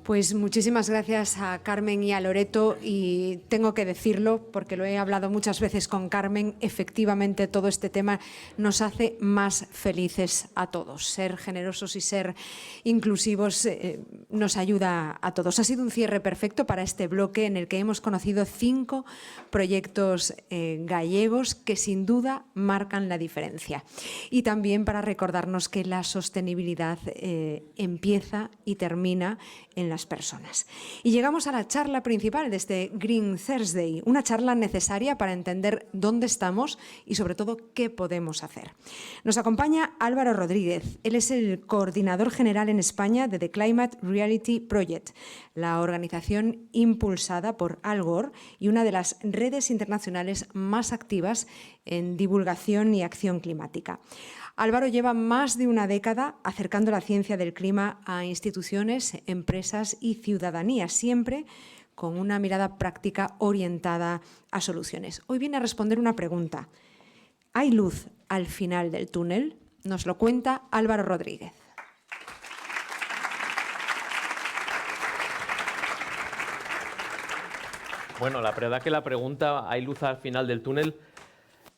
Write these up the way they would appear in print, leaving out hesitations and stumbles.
Pues muchísimas gracias a Carmen y a Loreto, y tengo que decirlo porque lo he hablado muchas veces con Carmen, efectivamente todo este tema nos hace más felices a todos. Ser generosos y ser inclusivos nos ayuda a todos. Ha sido un cierre perfecto para este bloque en el que hemos conocido 5 proyectos gallegos que sin duda marcan la diferencia. Y también para recordarnos que la sostenibilidad empieza y termina en las personas. Y llegamos a la charla principal de este Green Thursday, una charla necesaria para entender dónde estamos y sobre todo qué podemos hacer. Nos acompaña Álvaro Rodríguez. Él es el coordinador general en España de The Climate Reality Project, la organización impulsada por Al Gore y una de las redes internacionales más activas en divulgación y acción climática. Álvaro lleva más de una década acercando la ciencia del clima a instituciones, empresas y ciudadanía, siempre con una mirada práctica orientada a soluciones. Hoy viene a responder una pregunta. ¿Hay luz al final del túnel? Nos lo cuenta Álvaro Rodríguez. Bueno, la verdad que la pregunta, ¿hay luz al final del túnel?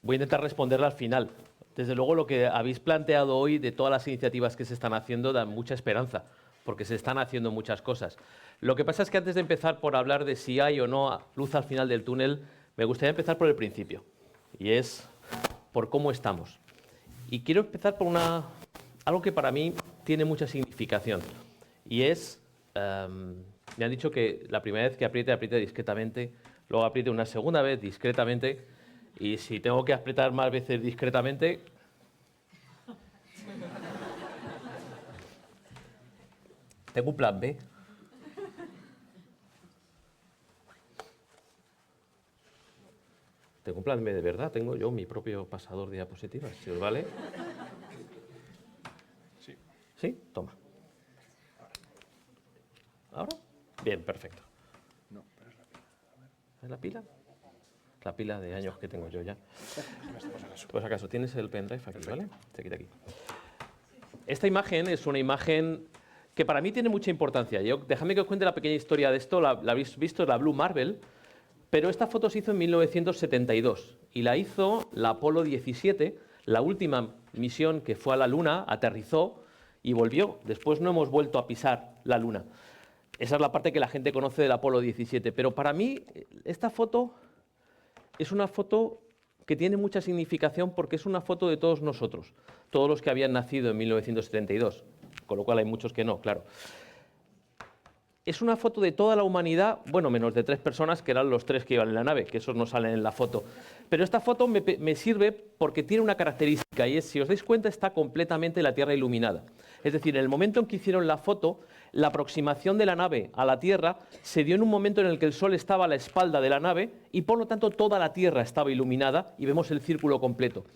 Voy a intentar responderla al final. Desde luego, lo que habéis planteado hoy de todas las iniciativas que se están haciendo da mucha esperanza, porque se están haciendo muchas cosas. Lo que pasa es que antes de empezar por hablar de si hay o no luz al final del túnel, me gustaría empezar por el principio, y es por cómo estamos. Y quiero empezar por algo que para mí tiene mucha significación, y es, me han dicho que la primera vez que apriete discretamente, luego apriete una segunda vez discretamente, y si tengo que apretar más veces discretamente, tengo un plan B. Tengo un plan B de verdad, tengo yo mi propio pasador de diapositivas, si os vale. Sí. ¿Sí? Toma. ¿Ahora? Bien, perfecto. No, pero es la pila. ¿Es la pila? La pila de años que tengo yo ya. Pues acaso, tienes el pendrive aquí, ¿vale? Se quita aquí. Esta imagen es una imagen que para mí tiene mucha importancia. Déjame que os cuente la pequeña historia de esto. La habéis visto, es la Blue Marble, pero esta foto se hizo en 1972 y la hizo la Apolo 17, la última misión que fue a la Luna, aterrizó y volvió. Después no hemos vuelto a pisar la Luna. Esa es la parte que la gente conoce del Apolo 17, pero para mí esta foto es una foto que tiene mucha significación porque es una foto de todos nosotros, todos los que habían nacido en 1972, con lo cual hay muchos que no, claro. Es una foto de toda la humanidad, bueno, menos de 3 personas, que eran los 3 que iban en la nave, que esos no salen en la foto. Pero esta foto me sirve porque tiene una característica, y es, si os dais cuenta, está completamente la Tierra iluminada. Es decir, en el momento en que hicieron la foto, la aproximación de la nave a la Tierra se dio en un momento en el que el Sol estaba a la espalda de la nave y, por lo tanto, toda la Tierra estaba iluminada y vemos el círculo completo.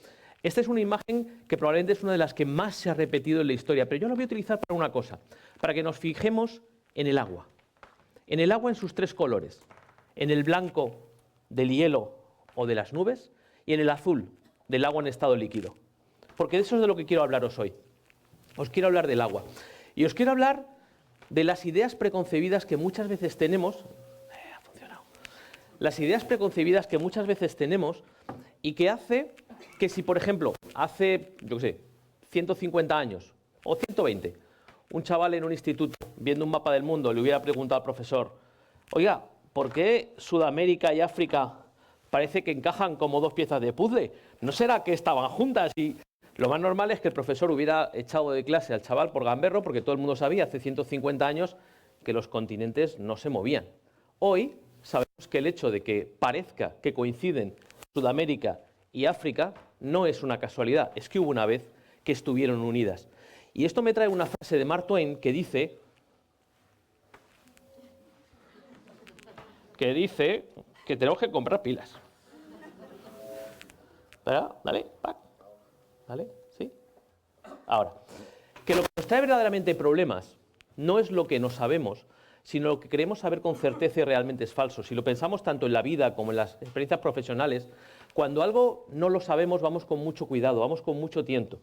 Esta es una imagen que probablemente es una de las que más se ha repetido en la historia, pero yo la voy a utilizar para una cosa, para que nos fijemos en el agua en sus 3 colores, en el blanco del hielo o de las nubes y en el azul del agua en estado líquido. Porque de eso es de lo que quiero hablaros hoy. Os quiero hablar del agua. Y os quiero hablar de las ideas preconcebidas que muchas veces tenemos. Ha funcionado. Las ideas preconcebidas que muchas veces tenemos y que hace que si, por ejemplo, hace, yo qué sé, 150 años o 120, un chaval en un instituto, viendo un mapa del mundo, le hubiera preguntado al profesor, oiga, ¿por qué Sudamérica y África parece que encajan como 2 piezas de puzzle? ¿No será que estaban juntas? Y lo más normal es que el profesor hubiera echado de clase al chaval por gamberro, porque todo el mundo sabía hace 150 años que los continentes no se movían. Hoy sabemos que el hecho de que parezca que coinciden Sudamérica y África no es una casualidad, es que hubo una vez que estuvieron unidas. Y esto me trae una frase de Mark Twain que dice que tenemos que comprar pilas. ¿Verdad? ¿Vale? ¿Vale? ¿Sí? Ahora, que lo que nos trae verdaderamente problemas no es lo que no sabemos, sino lo que queremos saber con certeza y realmente es falso. Si lo pensamos tanto en la vida como en las experiencias profesionales, cuando algo no lo sabemos vamos con mucho cuidado, vamos con mucho tiento.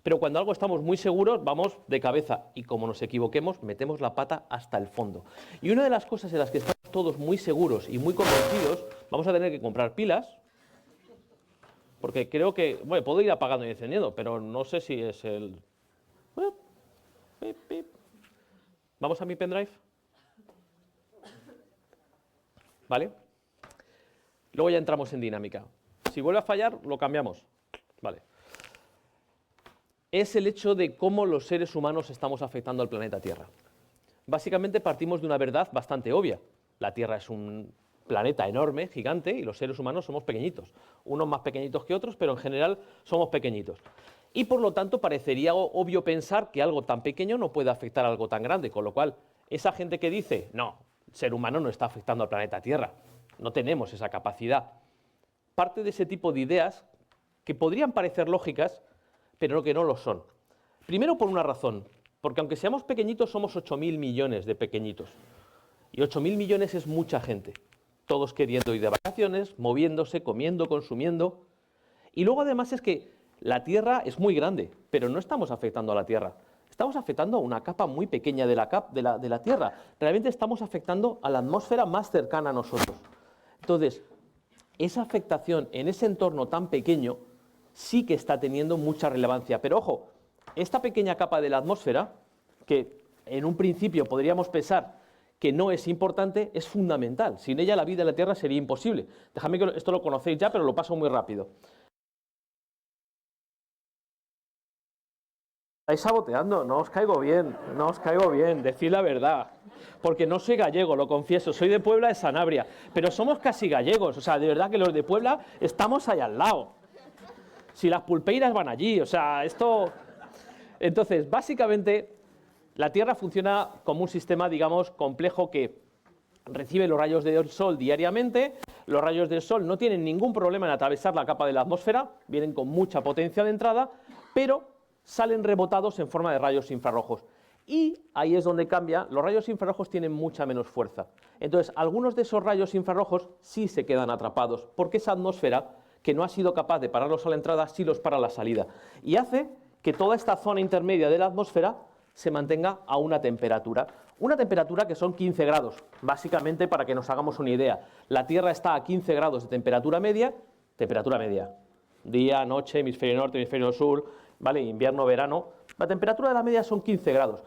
Pero cuando algo estamos muy seguros, vamos de cabeza. Y como nos equivoquemos, metemos la pata hasta el fondo. Y una de las cosas en las que estamos todos muy seguros y muy convencidos, vamos a tener que comprar pilas, porque creo que, bueno, puedo ir apagando y encendiendo, pero no sé si es el... ¿Vamos a mi pendrive? ¿Vale? Luego ya entramos en dinámica. Si vuelve a fallar, lo cambiamos. Vale. Es el hecho de cómo los seres humanos estamos afectando al planeta Tierra. Básicamente partimos de una verdad bastante obvia. La Tierra es un planeta enorme, gigante, y los seres humanos somos pequeñitos. Unos más pequeñitos que otros, pero en general somos pequeñitos. Y por lo tanto parecería obvio pensar que algo tan pequeño no puede afectar a algo tan grande, con lo cual esa gente que dice, no, el ser humano no está afectando al planeta Tierra, no tenemos esa capacidad, parte de ese tipo de ideas que podrían parecer lógicas, pero que no lo son. Primero por una razón, porque aunque seamos pequeñitos, somos 8.000 millones de pequeñitos. Y 8.000 millones es mucha gente. Todos queriendo ir de vacaciones, moviéndose, comiendo, consumiendo. Y luego además es que la Tierra es muy grande, pero no estamos afectando a la Tierra. Estamos afectando a una capa muy pequeña de la Tierra. Realmente estamos afectando a la atmósfera más cercana a nosotros. Entonces, esa afectación en ese entorno tan pequeño sí que está teniendo mucha relevancia. Pero ojo, esta pequeña capa de la atmósfera, que en un principio podríamos pensar que no es importante, es fundamental. Sin ella la vida en la Tierra sería imposible. Déjame que esto lo conocéis ya, pero lo paso muy rápido. Estáis saboteando, no os caigo bien, decid la verdad. Porque no soy gallego, lo confieso, soy de Puebla, de Sanabria, pero somos casi gallegos, o sea, de verdad que los de Puebla estamos ahí al lado. Si las pulpeiras van allí, o sea, esto... Entonces, básicamente, la Tierra funciona como un sistema, digamos, complejo que recibe los rayos del Sol diariamente. Los rayos del Sol no tienen ningún problema en atravesar la capa de la atmósfera, vienen con mucha potencia de entrada, pero salen rebotados en forma de rayos infrarrojos. Y ahí es donde cambia, los rayos infrarrojos tienen mucha menos fuerza. Entonces, algunos de esos rayos infrarrojos sí se quedan atrapados, porque esa atmósfera, que no ha sido capaz de pararlos a la entrada, sí los para a la salida. Y hace que toda esta zona intermedia de la atmósfera se mantenga a una temperatura que son 15 grados, básicamente para que nos hagamos una idea. La Tierra está a 15 grados de temperatura media, día, noche, hemisferio norte, hemisferio sur, ¿vale? Invierno, verano. La temperatura de la media son 15 grados.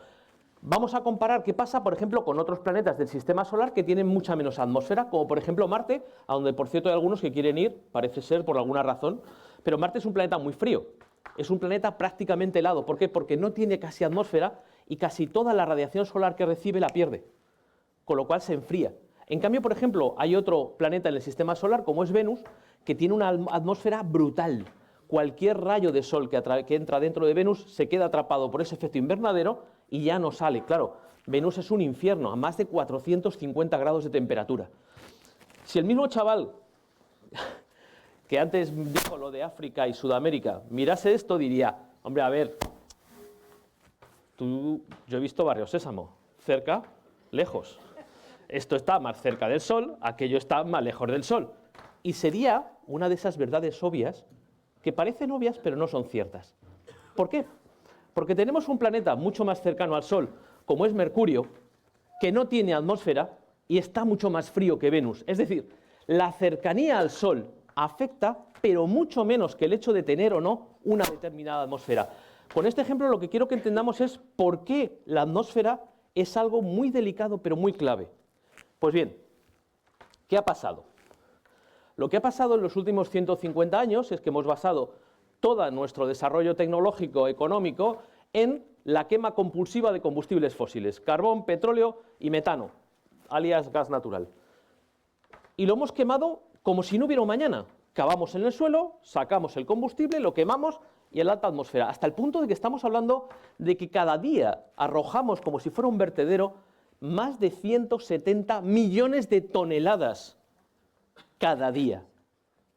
Vamos a comparar qué pasa, por ejemplo, con otros planetas del sistema solar que tienen mucha menos atmósfera, como por ejemplo Marte, a donde por cierto hay algunos que quieren ir, parece ser por alguna razón, pero Marte es un planeta muy frío, es un planeta prácticamente helado. ¿Por qué? Porque no tiene casi atmósfera y casi toda la radiación solar que recibe la pierde, con lo cual se enfría. En cambio, por ejemplo, hay otro planeta en el sistema solar, como es Venus, que tiene una atmósfera brutal. Cualquier rayo de sol que entra dentro de Venus se queda atrapado por ese efecto invernadero y ya no sale. Claro, Venus es un infierno, a más de 450 grados de temperatura. Si el mismo chaval que antes dijo lo de África y Sudamérica mirase esto, diría, hombre, a ver, yo he visto Barrio Sésamo, cerca, lejos. Esto está más cerca del Sol, aquello está más lejos del Sol. Y sería una de esas verdades obvias que parecen obvias pero no son ciertas. ¿Por qué? Porque tenemos un planeta mucho más cercano al Sol, como es Mercurio, que no tiene atmósfera y está mucho más frío que Venus. Es decir, la cercanía al Sol afecta, pero mucho menos que el hecho de tener o no una determinada atmósfera. Con este ejemplo lo que quiero que entendamos es por qué la atmósfera es algo muy delicado pero muy clave. Pues bien, ¿qué ha pasado? Lo que ha pasado en los últimos 150 años es que hemos basado todo nuestro desarrollo tecnológico, económico, en la quema compulsiva de combustibles fósiles, carbón, petróleo y metano, alias gas natural. Y lo hemos quemado como si no hubiera un mañana. Cavamos en el suelo, sacamos el combustible, lo quemamos y en la alta atmósfera, hasta el punto de que estamos hablando de que cada día arrojamos, como si fuera un vertedero, más de 170 millones de toneladas cada día,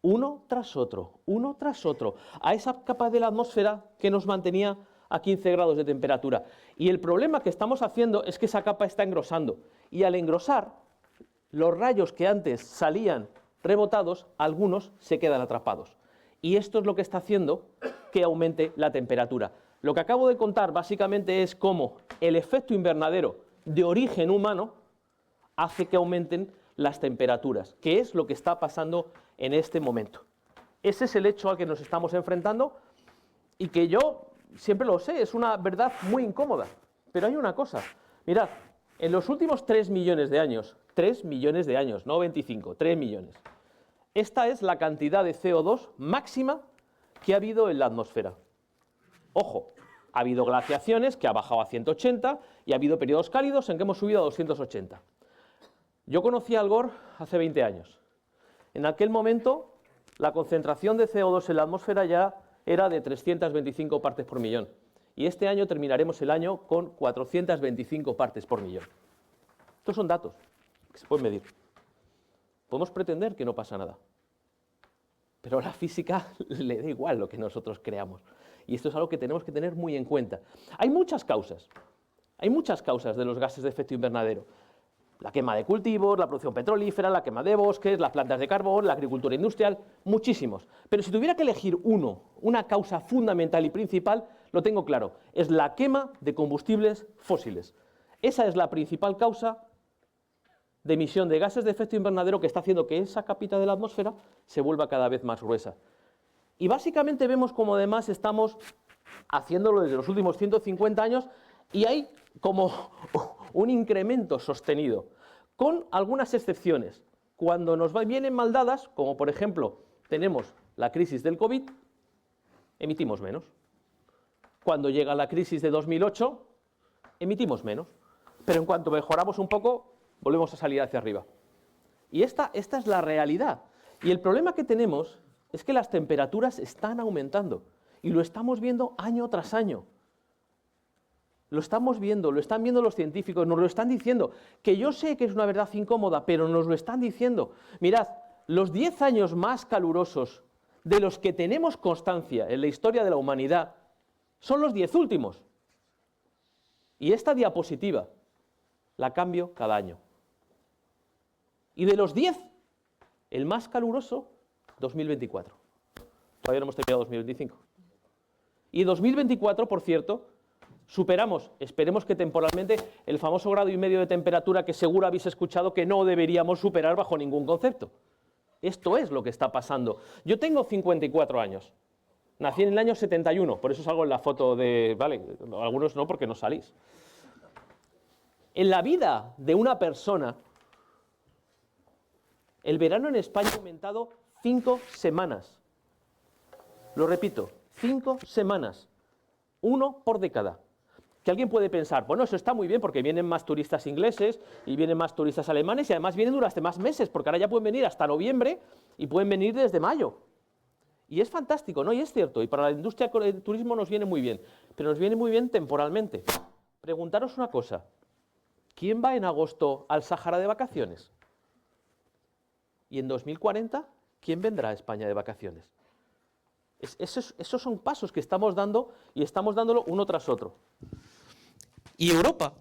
uno tras otro, a esa capa de la atmósfera que nos mantenía a 15 grados de temperatura. Y el problema que estamos haciendo es que esa capa está engrosando, y al engrosar, los rayos que antes salían rebotados, algunos se quedan atrapados. Y esto es lo que está haciendo que aumente la temperatura. Lo que acabo de contar básicamente es cómo el efecto invernadero de origen humano hace que aumenten las temperaturas, que es lo que está pasando en este momento. Ese es el hecho al que nos estamos enfrentando y que yo siempre lo sé, es una verdad muy incómoda. Pero hay una cosa, mirad, en los últimos 3 millones de años, 3 millones de años, no 25, 3 millones, esta es la cantidad de CO2 máxima que ha habido en la atmósfera. Ojo, ha habido glaciaciones que ha bajado a 180 y ha habido periodos cálidos en que hemos subido a 280. Yo conocí a Al Gore hace 20 años. En aquel momento, la concentración de CO2 en la atmósfera ya era de 325 partes por millón. Y este año terminaremos el año con 425 partes por millón. Estos son datos que se pueden medir. Podemos pretender que no pasa nada. Pero a la física le da igual lo que nosotros creamos. Y esto es algo que tenemos que tener muy en cuenta. Hay muchas causas de los gases de efecto invernadero. La quema de cultivos, la producción petrolífera, la quema de bosques, las plantas de carbón, la agricultura industrial, muchísimos. Pero si tuviera que elegir una causa fundamental y principal, lo tengo claro, es la quema de combustibles fósiles. Esa es la principal causa de emisión de gases de efecto invernadero que está haciendo que esa capita de la atmósfera se vuelva cada vez más gruesa. Y básicamente vemos como además estamos haciéndolo desde los últimos 150 años y hay como un incremento sostenido, con algunas excepciones. Cuando nos vienen mal dadas, como por ejemplo tenemos la crisis del COVID, emitimos menos. Cuando llega la crisis de 2008, emitimos menos. Pero en cuanto mejoramos un poco, volvemos a salir hacia arriba. Y esta es la realidad. Y el problema que tenemos es que las temperaturas están aumentando. Y lo estamos viendo año tras año. Lo estamos viendo, lo están viendo los científicos, nos lo están diciendo. Que yo sé que es una verdad incómoda, pero nos lo están diciendo. Mirad, los 10 años más calurosos de los que tenemos constancia en la historia de la humanidad son los 10 últimos. Y esta diapositiva la cambio cada año. Y de los 10, el más caluroso, 2024. Todavía no hemos terminado 2025. Y 2024, por cierto, superamos, esperemos que temporalmente, el famoso 1,5 grados de temperatura que seguro habéis escuchado que no deberíamos superar bajo ningún concepto. Esto es lo que está pasando. Yo tengo 54 años. Nací en el año 71, por eso salgo en la foto de... Vale, algunos no porque no salís. En la vida de una persona, el verano en España ha aumentado 5 semanas. Lo repito, 5 semanas. 1 por década. Que alguien puede pensar, bueno, eso está muy bien porque vienen más turistas ingleses y vienen más turistas alemanes y además vienen durante más meses, porque ahora ya pueden venir hasta noviembre y pueden venir desde mayo. Y es fantástico, ¿no? Y es cierto, y para la industria del turismo nos viene muy bien, pero nos viene muy bien temporalmente. Preguntaros una cosa, ¿quién va en agosto al Sáhara de vacaciones? Y en 2040, ¿quién vendrá a España de vacaciones? Esos son pasos que estamos dando y estamos dándolo uno tras otro. Y Europa,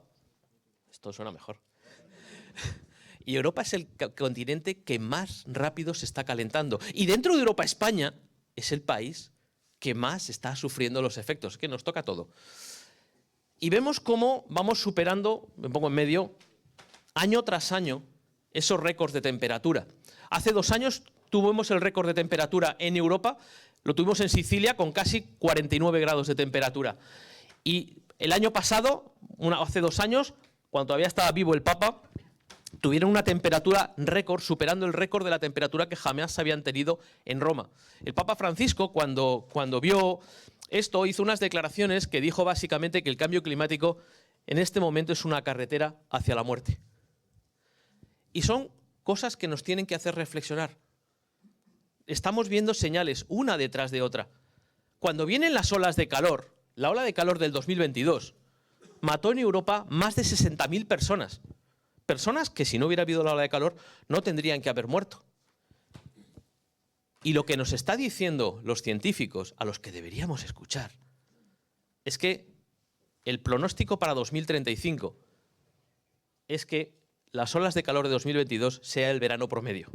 esto suena mejor, y Europa es el continente que más rápido se está calentando. Y dentro de Europa, España es el país que más está sufriendo los efectos, que nos toca todo. Y vemos cómo vamos superando, me pongo en medio, año tras año, esos récords de temperatura. Hace 2 años tuvimos el récord de temperatura en Europa, lo tuvimos en Sicilia con casi 49 grados de temperatura. Y el año pasado, hace 2 años, cuando todavía estaba vivo el Papa, tuvieron una temperatura récord, superando el récord de la temperatura que jamás habían tenido en Roma. El Papa Francisco, cuando vio esto, hizo unas declaraciones que dijo básicamente que el cambio climático en este momento es una carretera hacia la muerte. Y son cosas que nos tienen que hacer reflexionar. Estamos viendo señales una detrás de otra. Cuando vienen las olas de calor, la ola de calor del 2022 mató en Europa más de 60.000 personas. Personas que si no hubiera habido la ola de calor no tendrían que haber muerto. Y lo que nos está diciendo los científicos, a los que deberíamos escuchar, es que el pronóstico para 2035 es que las olas de calor de 2022 sea el verano promedio.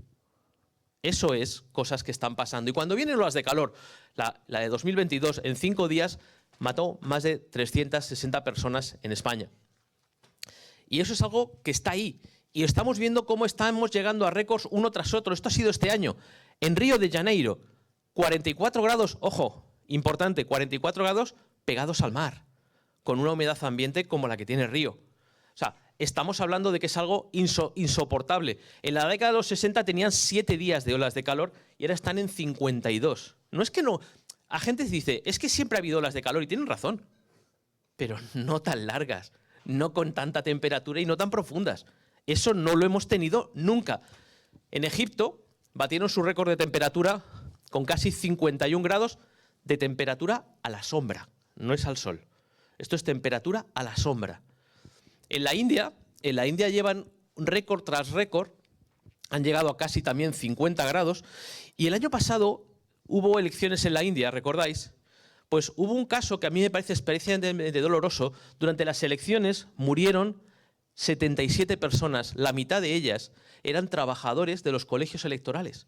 Eso es cosas que están pasando. Y cuando vienen olas de calor, la de 2022, en 5 días mató más de 360 personas en España. Y eso es algo que está ahí. Y estamos viendo cómo estamos llegando a récords uno tras otro. Esto ha sido este año. En Río de Janeiro, 44 grados, ojo, importante, 44 grados pegados al mar, con una humedad ambiente como la que tiene Río. O sea, estamos hablando de que es algo insoportable. En la década de los 60 tenían 7 días de olas de calor y ahora están en 52. No es que no... La gente dice, es que siempre ha habido olas de calor y tienen razón, pero no tan largas, no con tanta temperatura y no tan profundas. Eso no lo hemos tenido nunca. En Egipto batieron su récord de temperatura con casi 51 grados de temperatura a la sombra, no es al sol. Esto es temperatura a la sombra. En la India llevan récord tras récord, han llegado a casi también 50 grados, y el año pasado hubo elecciones en la India, ¿recordáis? Pues hubo un caso que a mí me parece especialmente doloroso. Durante las elecciones murieron 77 personas, la mitad de ellas eran trabajadores de los colegios electorales,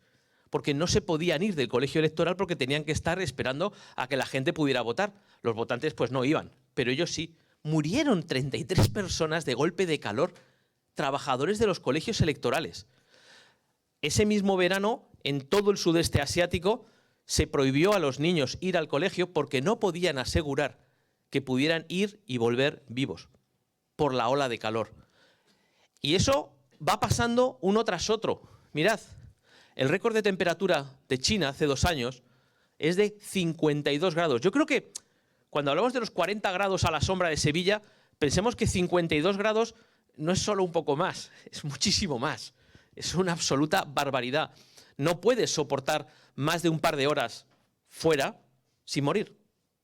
porque no se podían ir del colegio electoral porque tenían que estar esperando a que la gente pudiera votar. Los votantes pues no iban, pero ellos sí. Murieron 33 personas de golpe de calor, trabajadores de los colegios electorales. Ese mismo verano, en todo el sudeste asiático, se prohibió a los niños ir al colegio porque no podían asegurar que pudieran ir y volver vivos por la ola de calor. Y eso va pasando uno tras otro. Mirad, el récord de temperatura de China hace 2 años es de 52 grados. Yo creo que cuando hablamos de los 40 grados a la sombra de Sevilla, pensemos que 52 grados no es solo un poco más, es muchísimo más. Es una absoluta barbaridad. No puedes soportar más de un par de horas fuera sin morir.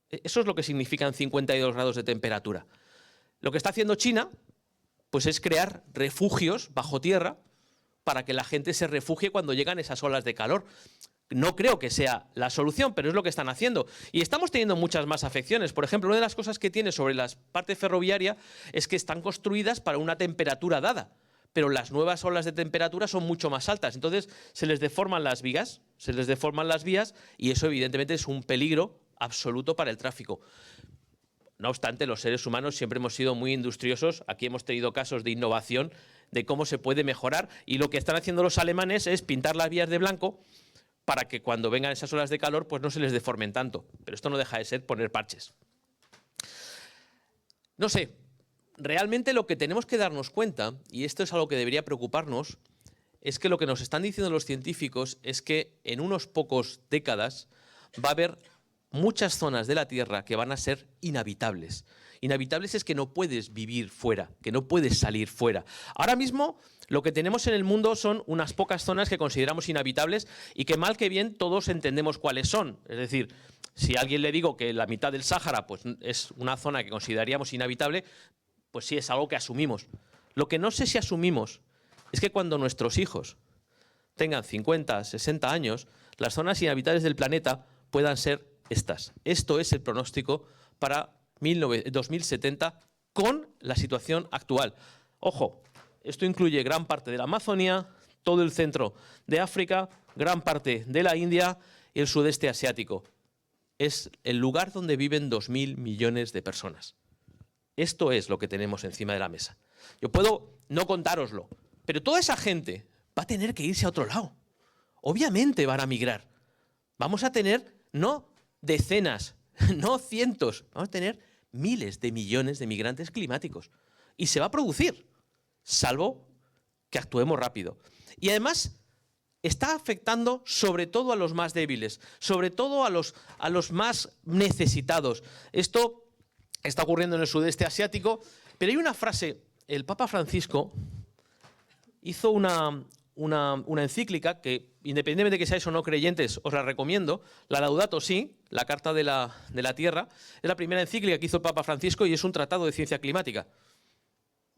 Eso es lo que significan 52 grados de temperatura. Lo que está haciendo China, pues es crear refugios bajo tierra para que la gente se refugie cuando llegan esas olas de calor. No creo que sea la solución, pero es lo que están haciendo. Y estamos teniendo muchas más afecciones. Por ejemplo, una de las cosas que tiene sobre la parte ferroviaria es que están construidas para una temperatura dada, pero las nuevas olas de temperatura son mucho más altas. Entonces se les deforman las vías, y eso evidentemente es un peligro absoluto para el tráfico. No obstante, los seres humanos siempre hemos sido muy industriosos. Aquí hemos tenido casos de innovación, de cómo se puede mejorar, y lo que están haciendo los alemanes es pintar las vías de blanco para que cuando vengan esas olas de calor pues no se les deformen tanto. Pero esto no deja de ser poner parches. No sé, realmente lo que tenemos que darnos cuenta, y esto es algo que debería preocuparnos, es que lo que nos están diciendo los científicos es que en unos pocos décadas va a haber muchas zonas de la Tierra que van a ser inhabitables. Inhabitables es que no puedes vivir fuera, que no puedes salir fuera. Ahora mismo lo que tenemos en el mundo son unas pocas zonas que consideramos inhabitables y que mal que bien todos entendemos cuáles son. Es decir, si a alguien le digo que la mitad del Sáhara pues, es una zona que consideraríamos inhabitable, pues sí es algo que asumimos. Lo que no sé si asumimos es que cuando nuestros hijos tengan 50, 60 años, las zonas inhabitables del planeta puedan ser estas. Esto es el pronóstico para 2070 con la situación actual. Ojo, esto incluye gran parte de la Amazonía, todo el centro de África, gran parte de la India y el sudeste asiático. Es el lugar donde viven 2.000 millones de personas. Esto es lo que tenemos encima de la mesa. Yo puedo no contároslo, pero toda esa gente va a tener que irse a otro lado. Obviamente van a migrar. Vamos a tener no decenas, no cientos, vamos a tener miles de millones de migrantes climáticos. Y se va a producir, salvo que actuemos rápido. Y además está afectando sobre todo a los más débiles, sobre todo a los más necesitados. Esto está ocurriendo en el sudeste asiático, pero hay una frase, el Papa Francisco hizo una encíclica que, independientemente de que seáis o no creyentes, os la recomiendo, la Laudato Si, la Carta de la Tierra, es la primera encíclica que hizo el Papa Francisco y es un tratado de ciencia climática.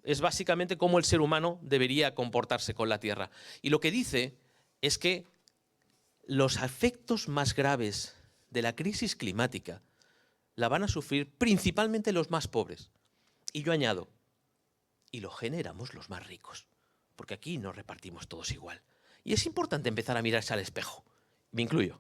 Es básicamente cómo el ser humano debería comportarse con la Tierra. Y lo que dice es que los efectos más graves de la crisis climática la van a sufrir principalmente los más pobres. Y yo añado, y lo generamos los más ricos, porque aquí nos repartimos todos igual. Y es importante empezar a mirarse al espejo, me incluyo.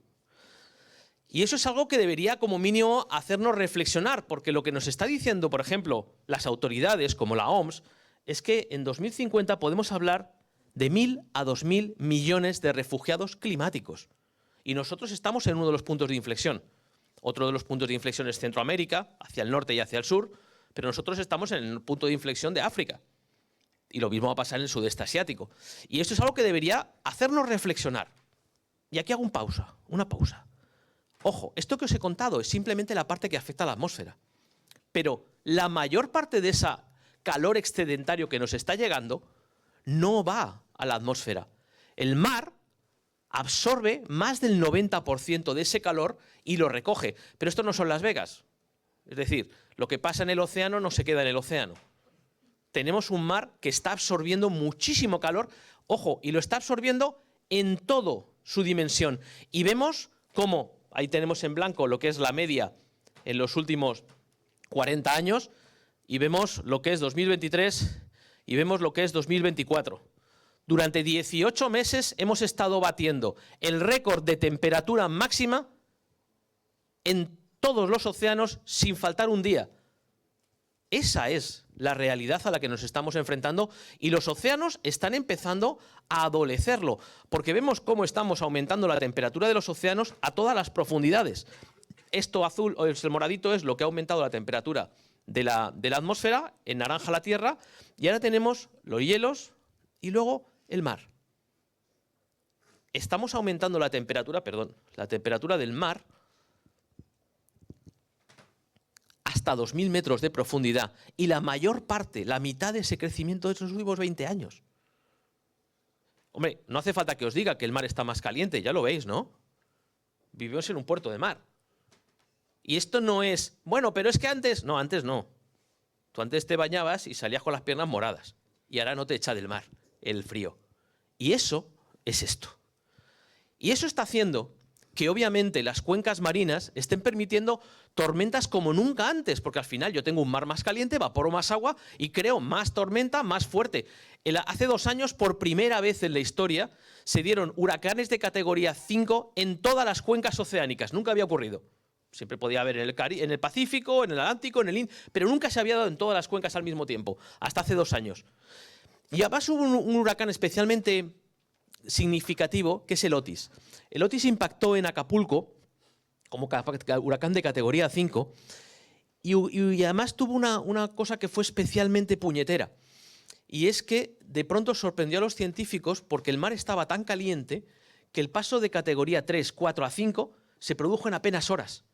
Y eso es algo que debería, como mínimo, hacernos reflexionar, porque lo que nos está diciendo, por ejemplo, las autoridades, como la OMS, es que en 2050 podemos hablar de 1.000 a 2.000 millones de refugiados climáticos. Y nosotros estamos en uno de los puntos de inflexión. Otro de los puntos de inflexión es Centroamérica, hacia el norte y hacia el sur, pero nosotros estamos en el punto de inflexión de África. Y lo mismo va a pasar en el sudeste asiático. Y esto es algo que debería hacernos reflexionar. Y aquí hago una pausa. Ojo, esto que os he contado es simplemente la parte que afecta a la atmósfera. Pero la mayor parte de ese calor excedentario que nos está llegando no va a la atmósfera. El mar absorbe más del 90% de ese calor y lo recoge. Pero esto no son Las Vegas. Es decir, lo que pasa en el océano no se queda en el océano. Tenemos un mar que está absorbiendo muchísimo calor, ojo, y lo está absorbiendo en toda su dimensión. Y vemos cómo, ahí tenemos en blanco lo que es la media en los últimos 40 años, y vemos lo que es 2023 y vemos lo que es 2024. Durante 18 meses hemos estado batiendo el récord de temperatura máxima en todos los océanos sin faltar un día. Esa es la realidad a la que nos estamos enfrentando y los océanos están empezando a adolecerlo, porque vemos cómo estamos aumentando la temperatura de los océanos a todas las profundidades. Esto azul, o el moradito, es lo que ha aumentado la temperatura de la atmósfera, en naranja la Tierra, y ahora tenemos los hielos y luego el mar. Estamos aumentando la temperatura del mar hasta 2.000 metros de profundidad, y la mayor parte, la mitad de ese crecimiento de esos últimos 20 años. Hombre, no hace falta que os diga que el mar está más caliente, ya lo veis, ¿no? Vivimos en un puerto de mar. Y esto no es, bueno, pero es que antes no. Tú antes te bañabas y salías con las piernas moradas, y ahora no te echa del mar el frío. Y eso es esto. Y eso está haciendo que obviamente las cuencas marinas estén permitiendo tormentas como nunca antes, porque al final yo tengo un mar más caliente, evaporo más agua y creo más tormenta más fuerte. Hace 2 años, por primera vez en la historia, se dieron huracanes de categoría 5 en todas las cuencas oceánicas. Nunca había ocurrido. Siempre podía haber en el Pacífico, en el Atlántico, en el Índico, pero nunca se había dado en todas las cuencas al mismo tiempo, hasta hace 2 años. Y además hubo un huracán especialmente significativo, que es el Otis. El Otis impactó en Acapulco como huracán de categoría 5 y además tuvo una cosa que fue especialmente puñetera. Y es que de pronto sorprendió a los científicos porque el mar estaba tan caliente que el paso de categoría 3, 4 a 5 se produjo en apenas horas.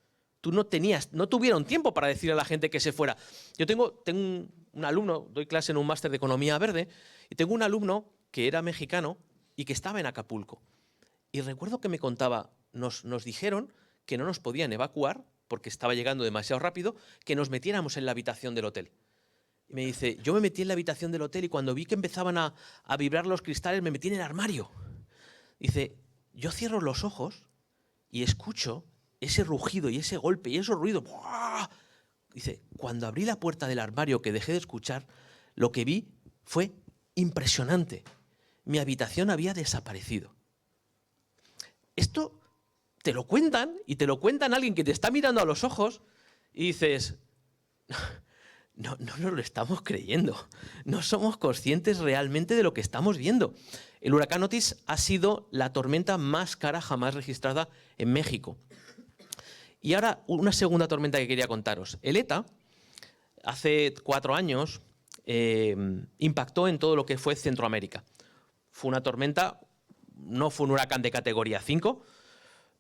No tuvieron tiempo para decirle a la gente que se fuera. Yo tengo un alumno, doy clase en un máster de Economía Verde, y tengo un alumno que era mexicano y que estaba en Acapulco. Y recuerdo que me contaba, nos dijeron que no nos podían evacuar porque estaba llegando demasiado rápido, que nos metiéramos en la habitación del hotel. Y me dice, yo me metí en la habitación del hotel y cuando vi que empezaban a vibrar los cristales, me metí en el armario. Dice, yo cierro los ojos y escucho ese rugido y ese golpe y esos ruidos. ¡Buah! Dice, cuando abrí la puerta del armario que dejé de escuchar, lo que vi fue impresionante. Mi habitación había desaparecido. Esto te lo cuentan y te lo cuentan alguien que te está mirando a los ojos y dices, no nos lo estamos creyendo, no somos conscientes realmente de lo que estamos viendo. El huracán Otis ha sido la tormenta más cara jamás registrada en México. Y ahora una segunda tormenta que quería contaros. El ETA, hace 4 años, impactó en todo lo que fue Centroamérica. Fue una tormenta, no fue un huracán de categoría 5,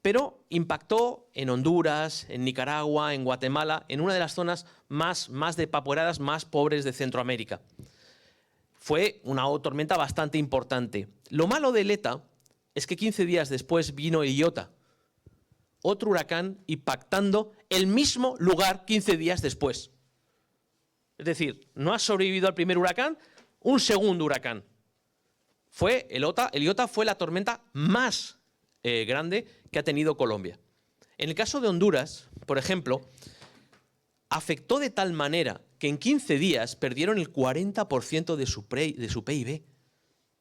pero impactó en Honduras, en Nicaragua, en Guatemala, en una de las zonas más devaporadas, más pobres de Centroamérica. Fue una tormenta bastante importante. Lo malo del ETA es que 15 días después vino el Iota, otro huracán impactando el mismo lugar 15 días después. Es decir, no ha sobrevivido al primer huracán, un segundo huracán. El Iota fue la tormenta más grande que ha tenido Colombia. En el caso de Honduras, por ejemplo, afectó de tal manera que en 15 días perdieron el 40% de su PIB.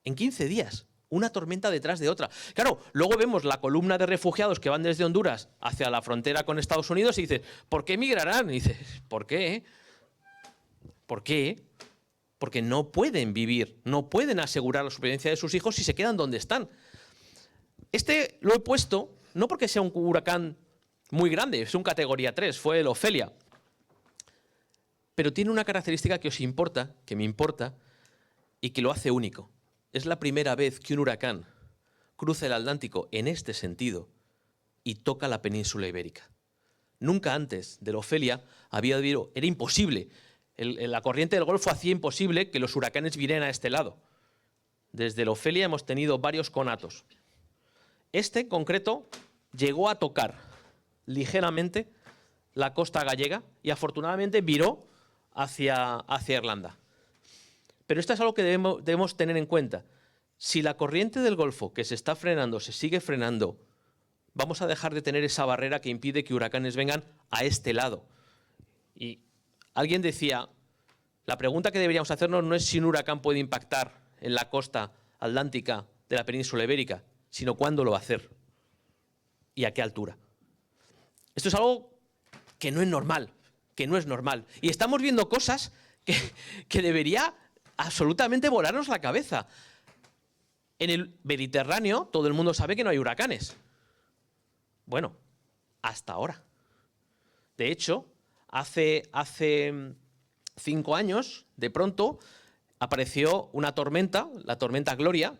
En 15 días. una tormenta detrás de otra. Claro, luego vemos la columna de refugiados que van desde Honduras hacia la frontera con Estados Unidos y dices, ¿por qué migrarán? Y dices, ¿por qué? ¿Por qué? Porque no pueden vivir, no pueden asegurar la supervivencia de sus hijos si se quedan donde están. Este lo he puesto no porque sea un huracán muy grande, es un categoría 3, fue el Ofelia. Pero tiene una característica que os importa, que me importa, y que lo hace único. Es la primera vez que un huracán cruza el Atlántico en este sentido y toca la península ibérica. Nunca antes del Ofelia había habido, era imposible. La corriente del Golfo hacía imposible que los huracanes vinieran a este lado. Desde el Ofelia hemos tenido varios conatos. Este, en concreto, llegó a tocar ligeramente la costa gallega y afortunadamente viró hacia Irlanda. Pero esto es algo que debemos tener en cuenta. Si la corriente del Golfo, que se está frenando, se sigue frenando, vamos a dejar de tener esa barrera que impide que huracanes vengan a este lado. Y alguien decía, la pregunta que deberíamos hacernos no es si un huracán puede impactar en la costa atlántica de la península ibérica, sino cuándo lo va a hacer y a qué altura. Esto es algo que no es normal, Y estamos viendo cosas que debería absolutamente volarnos la cabeza. En el Mediterráneo todo el mundo sabe que no hay huracanes. Bueno, hasta ahora. De hecho, hace 5 años, de pronto, apareció una tormenta, la tormenta Gloria,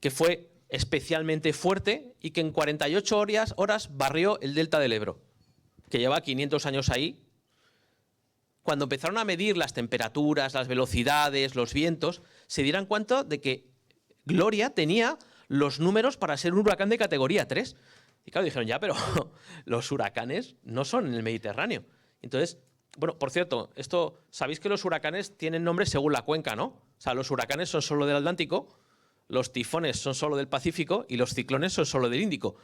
que fue especialmente fuerte y que en 48 horas barrió el delta del Ebro, que lleva 500 años ahí. Cuando empezaron a medir las temperaturas, las velocidades, los vientos, se dieron cuenta de que Gloria tenía los números para ser un huracán de categoría 3. Y claro, dijeron, ya, pero los huracanes no son en el Mediterráneo. Entonces, bueno, por cierto, sabéis que los huracanes tienen nombre según la cuenca, ¿no? O sea, los huracanes son solo del Atlántico, los tifones son solo del Pacífico y los ciclones son solo del Índico.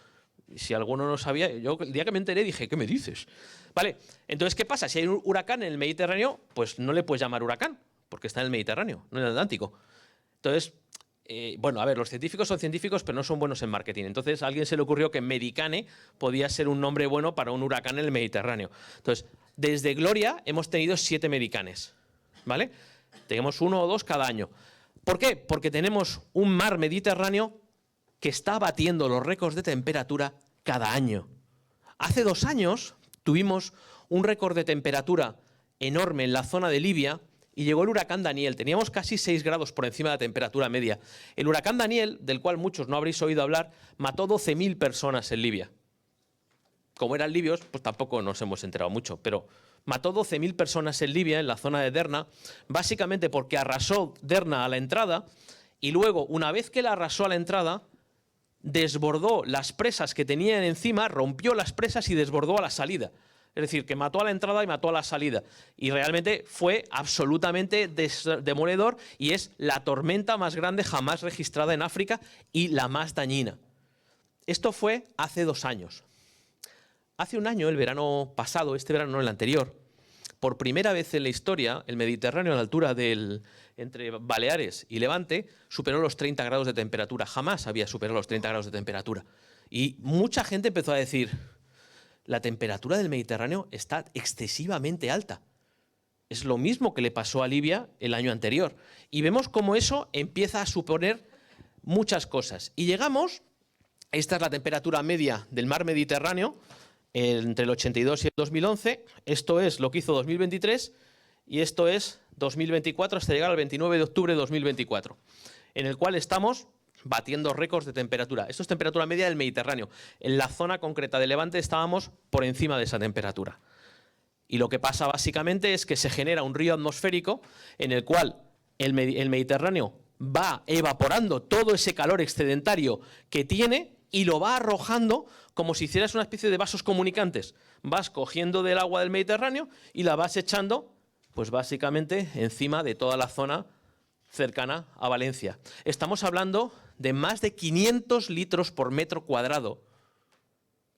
Y si alguno no sabía, yo el día que me enteré dije, ¿qué me dices? Vale, entonces, ¿qué pasa? Si hay un huracán en el Mediterráneo, pues no le puedes llamar huracán, porque está en el Mediterráneo, no en el Atlántico. Entonces, bueno, a ver, los científicos son científicos, pero no son buenos en marketing. Entonces, a alguien se le ocurrió que Medicane podía ser un nombre bueno para un huracán en el Mediterráneo. Entonces, desde Gloria hemos tenido 7 Medicanes, ¿vale? Tenemos 1 o 2 cada año. ¿Por qué? Porque tenemos un mar Mediterráneo que está batiendo los récords de temperatura cada año. Hace 2 años tuvimos un récord de temperatura enorme en la zona de Libia y llegó el huracán Daniel. Teníamos casi 6 grados por encima de la temperatura media. El huracán Daniel, del cual muchos no habréis oído hablar, mató 12.000 personas en Libia. Como eran libios, pues tampoco nos hemos enterado mucho, pero mató 12.000 personas en Libia, en la zona de Derna, básicamente porque arrasó Derna a la entrada y luego, una vez que la arrasó a la entrada, desbordó las presas que tenían encima, rompió las presas y desbordó a la salida. Es decir, que mató a la entrada y mató a la salida. Y realmente fue absolutamente demoledor y es la tormenta más grande jamás registrada en África y la más dañina. Esto fue hace 2 años. Hace 1 año, el verano pasado, este verano no el anterior, por primera vez en la historia, el Mediterráneo a la altura entre Baleares y Levante superó los 30 grados de temperatura. Jamás había superado los 30 grados de temperatura. Y mucha gente empezó a decir, la temperatura del Mediterráneo está excesivamente alta. Es lo mismo que le pasó a Libia el año anterior. Y vemos cómo eso empieza a suponer muchas cosas. Y llegamos, esta es la temperatura media del mar Mediterráneo, entre el 82 y el 2011, esto es lo que hizo 2023 y esto es 2024 hasta llegar al 29 de octubre de 2024, en el cual estamos batiendo récords de temperatura. Esto es temperatura media del Mediterráneo. En la zona concreta de Levante estábamos por encima de esa temperatura. Y lo que pasa básicamente es que se genera un río atmosférico en el cual el Mediterráneo va evaporando todo ese calor excedentario que tiene y lo va arrojando como si hicieras una especie de vasos comunicantes. Vas cogiendo del agua del Mediterráneo y la vas echando, pues básicamente, encima de toda la zona cercana a Valencia. Estamos hablando de más de 500 litros por metro cuadrado.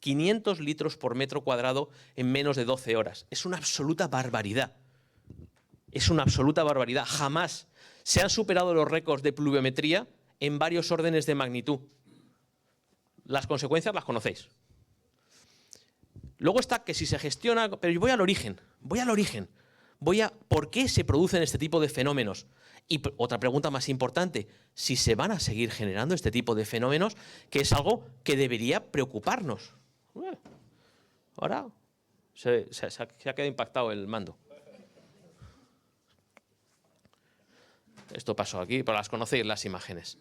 500 litros por metro cuadrado en menos de 12 horas. Es una absoluta barbaridad. Es una absoluta barbaridad. Jamás se han superado los récords de pluviometría en varios órdenes de magnitud. Las consecuencias las conocéis. Luego está que si se gestiona, pero yo voy al origen, ¿por qué se producen este tipo de fenómenos? Y otra pregunta más importante, si se van a seguir generando este tipo de fenómenos, que es algo que debería preocuparnos. Ahora se ha quedado impactado el mando. Esto pasó aquí, pero las conocéis las imágenes.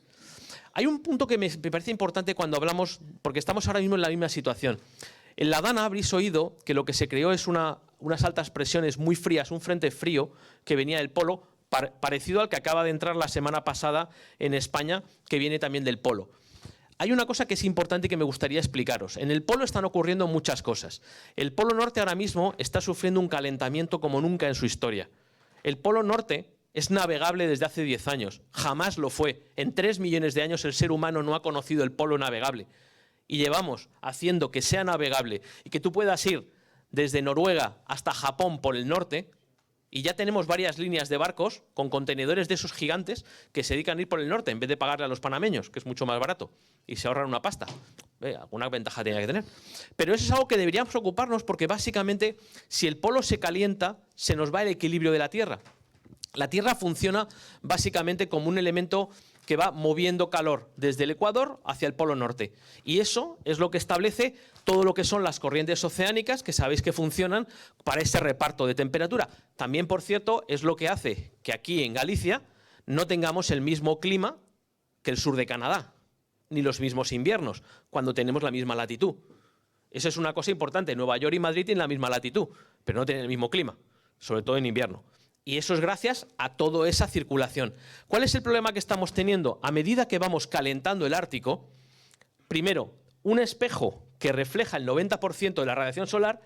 Hay un punto que me parece importante cuando hablamos, porque estamos ahora mismo en la misma situación. En la Dana habréis oído que lo que se creó es unas altas presiones muy frías, un frente frío que venía del polo, parecido al que acaba de entrar la semana pasada en España, que viene también del polo. Hay una cosa que es importante y que me gustaría explicaros. En el polo están ocurriendo muchas cosas. El polo norte ahora mismo está sufriendo un calentamiento como nunca en su historia. El polo norte es navegable desde hace 10 años. Jamás lo fue. En 3 millones de años el ser humano no ha conocido el polo navegable. Y llevamos haciendo que sea navegable y que tú puedas ir desde Noruega hasta Japón por el norte, y ya tenemos varias líneas de barcos con contenedores de esos gigantes que se dedican a ir por el norte en vez de pagarle a los panameños, que es mucho más barato, y se ahorran una pasta. Alguna ventaja tenía que tener. Pero eso es algo que deberíamos preocuparnos porque básicamente si el polo se calienta, se nos va el equilibrio de la Tierra. La Tierra funciona básicamente como un elemento que va moviendo calor desde el Ecuador hacia el Polo Norte. Y eso es lo que establece todo lo que son las corrientes oceánicas, que sabéis que funcionan para ese reparto de temperatura. También, por cierto, es lo que hace que aquí en Galicia no tengamos el mismo clima que el sur de Canadá, ni los mismos inviernos, cuando tenemos la misma latitud. Eso es una cosa importante. Nueva York y Madrid tienen la misma latitud, pero no tienen el mismo clima, sobre todo en invierno. Y eso es gracias a toda esa circulación. ¿Cuál es el problema que estamos teniendo? A medida que vamos calentando el Ártico, primero, un espejo que refleja el 90% de la radiación solar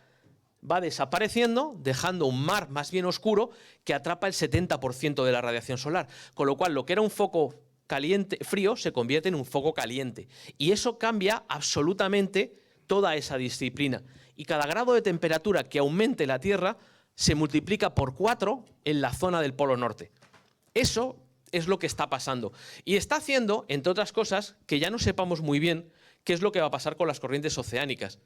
va desapareciendo, dejando un mar más bien oscuro que atrapa el 70% de la radiación solar. Con lo cual, lo que era un foco caliente, frío se convierte en un foco caliente. Y eso cambia absolutamente toda esa disciplina. Y cada grado de temperatura que aumente la Tierra se multiplica por 4 en la zona del Polo Norte. Eso es lo que está pasando. Y está haciendo, entre otras cosas, que ya no sepamos muy bien qué es lo que va a pasar con las corrientes oceánicas.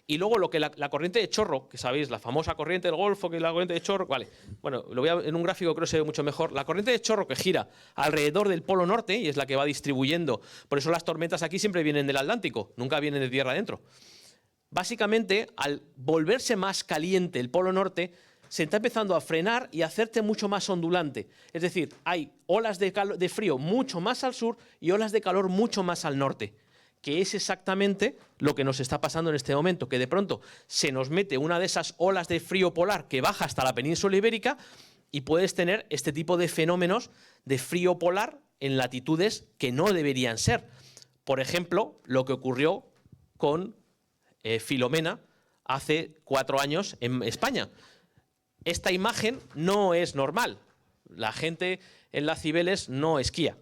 Y luego lo que la corriente de chorro, que sabéis, la famosa corriente del Golfo, que es la corriente de chorro, vale, bueno, lo voy a, en un gráfico creo que se ve mucho mejor. La corriente de chorro que gira alrededor del Polo Norte y es la que va distribuyendo, por eso las tormentas aquí siempre vienen del Atlántico, nunca vienen de tierra adentro. Básicamente, al volverse más caliente el Polo Norte, se está empezando a frenar y a hacerte mucho más ondulante. Es decir, hay olas de frío mucho más al sur y olas de calor mucho más al norte, que es exactamente lo que nos está pasando en este momento, que de pronto se nos mete una de esas olas de frío polar que baja hasta la península ibérica y puedes tener este tipo de fenómenos de frío polar en latitudes que no deberían ser. Por ejemplo, lo que ocurrió con Filomena hace 4 años en España. Esta imagen no es normal. La gente en las Cibeles no esquía.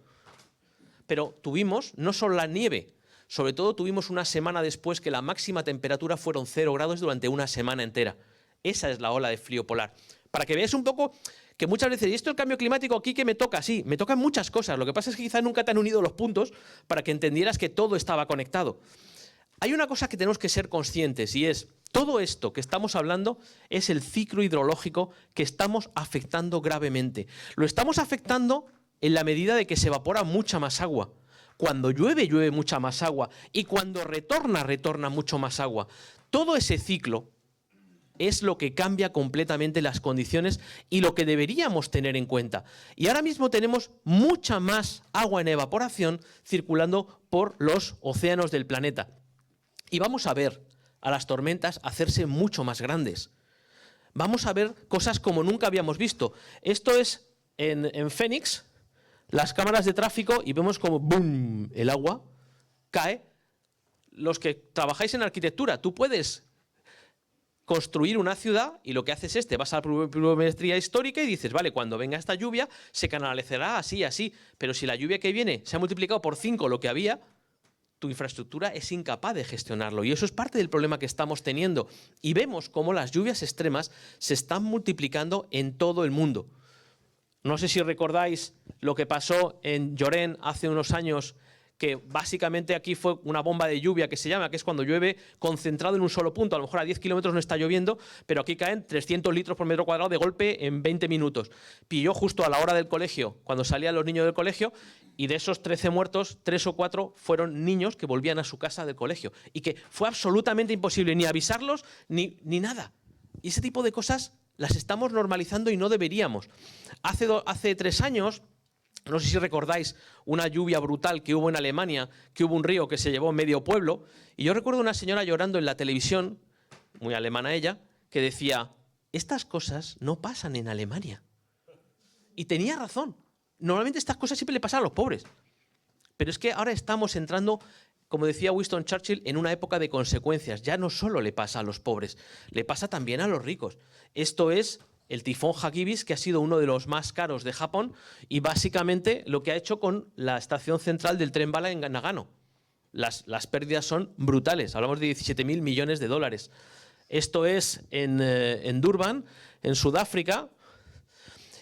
Pero tuvimos no solo la nieve, sobre todo tuvimos una semana después que la máxima temperatura fueron 0 grados durante una semana entera. Esa es la ola de frío polar. Para que veáis un poco que muchas veces, ¿y esto el cambio climático aquí qué me toca? Sí, me tocan muchas cosas. Lo que pasa es que quizá nunca te han unido los puntos para que entendieras que todo estaba conectado. Hay una cosa que tenemos que ser conscientes y es, todo esto que estamos hablando es el ciclo hidrológico que estamos afectando gravemente. Lo estamos afectando en la medida de que se evapora mucha más agua. Cuando llueve, llueve mucha más agua. Y cuando retorna, retorna mucho más agua. Todo ese ciclo es lo que cambia completamente las condiciones y lo que deberíamos tener en cuenta. Y ahora mismo tenemos mucha más agua en evaporación circulando por los océanos del planeta. Y vamos a ver a las tormentas hacerse mucho más grandes. Vamos a ver cosas como nunca habíamos visto. Esto es en Phoenix, las cámaras de tráfico, y vemos como ¡boom! El agua cae. Los que trabajáis en arquitectura, tú puedes construir una ciudad y lo que haces es, te vas a la pluviometría histórica y dices, vale, cuando venga esta lluvia se canalizará así, así, pero si la lluvia que viene se ha multiplicado por 5 lo que había, tu infraestructura es incapaz de gestionarlo y eso es parte del problema que estamos teniendo. Y vemos cómo las lluvias extremas se están multiplicando en todo el mundo. No sé si recordáis lo que pasó en Llorén hace unos años, que básicamente aquí fue una bomba de lluvia que se llama, que es cuando llueve concentrado en un solo punto. A lo mejor a 10 kilómetros no está lloviendo, pero aquí caen 300 litros por metro cuadrado de golpe en 20 minutos. Pilló justo a la hora del colegio, cuando salían los niños del colegio, y de esos 13 muertos, 3 o 4 fueron niños que volvían a su casa del colegio. Y que fue absolutamente imposible ni avisarlos ni nada. Y ese tipo de cosas las estamos normalizando y no deberíamos. Hace 3 años... No sé si recordáis una lluvia brutal que hubo en Alemania, que hubo un río que se llevó medio pueblo. Y yo recuerdo una señora llorando en la televisión, muy alemana ella, que decía, estas cosas no pasan en Alemania. Y tenía razón. Normalmente estas cosas siempre le pasan a los pobres. Pero es que ahora estamos entrando, como decía Winston Churchill, en una época de consecuencias. Ya no solo le pasa a los pobres, le pasa también a los ricos. Esto es el tifón Hagibis, que ha sido uno de los más caros de Japón, y básicamente lo que ha hecho con la estación central del tren bala en Nagano. Las pérdidas son brutales, hablamos de 17.000 millones de dólares. Esto es en Durban, en Sudáfrica.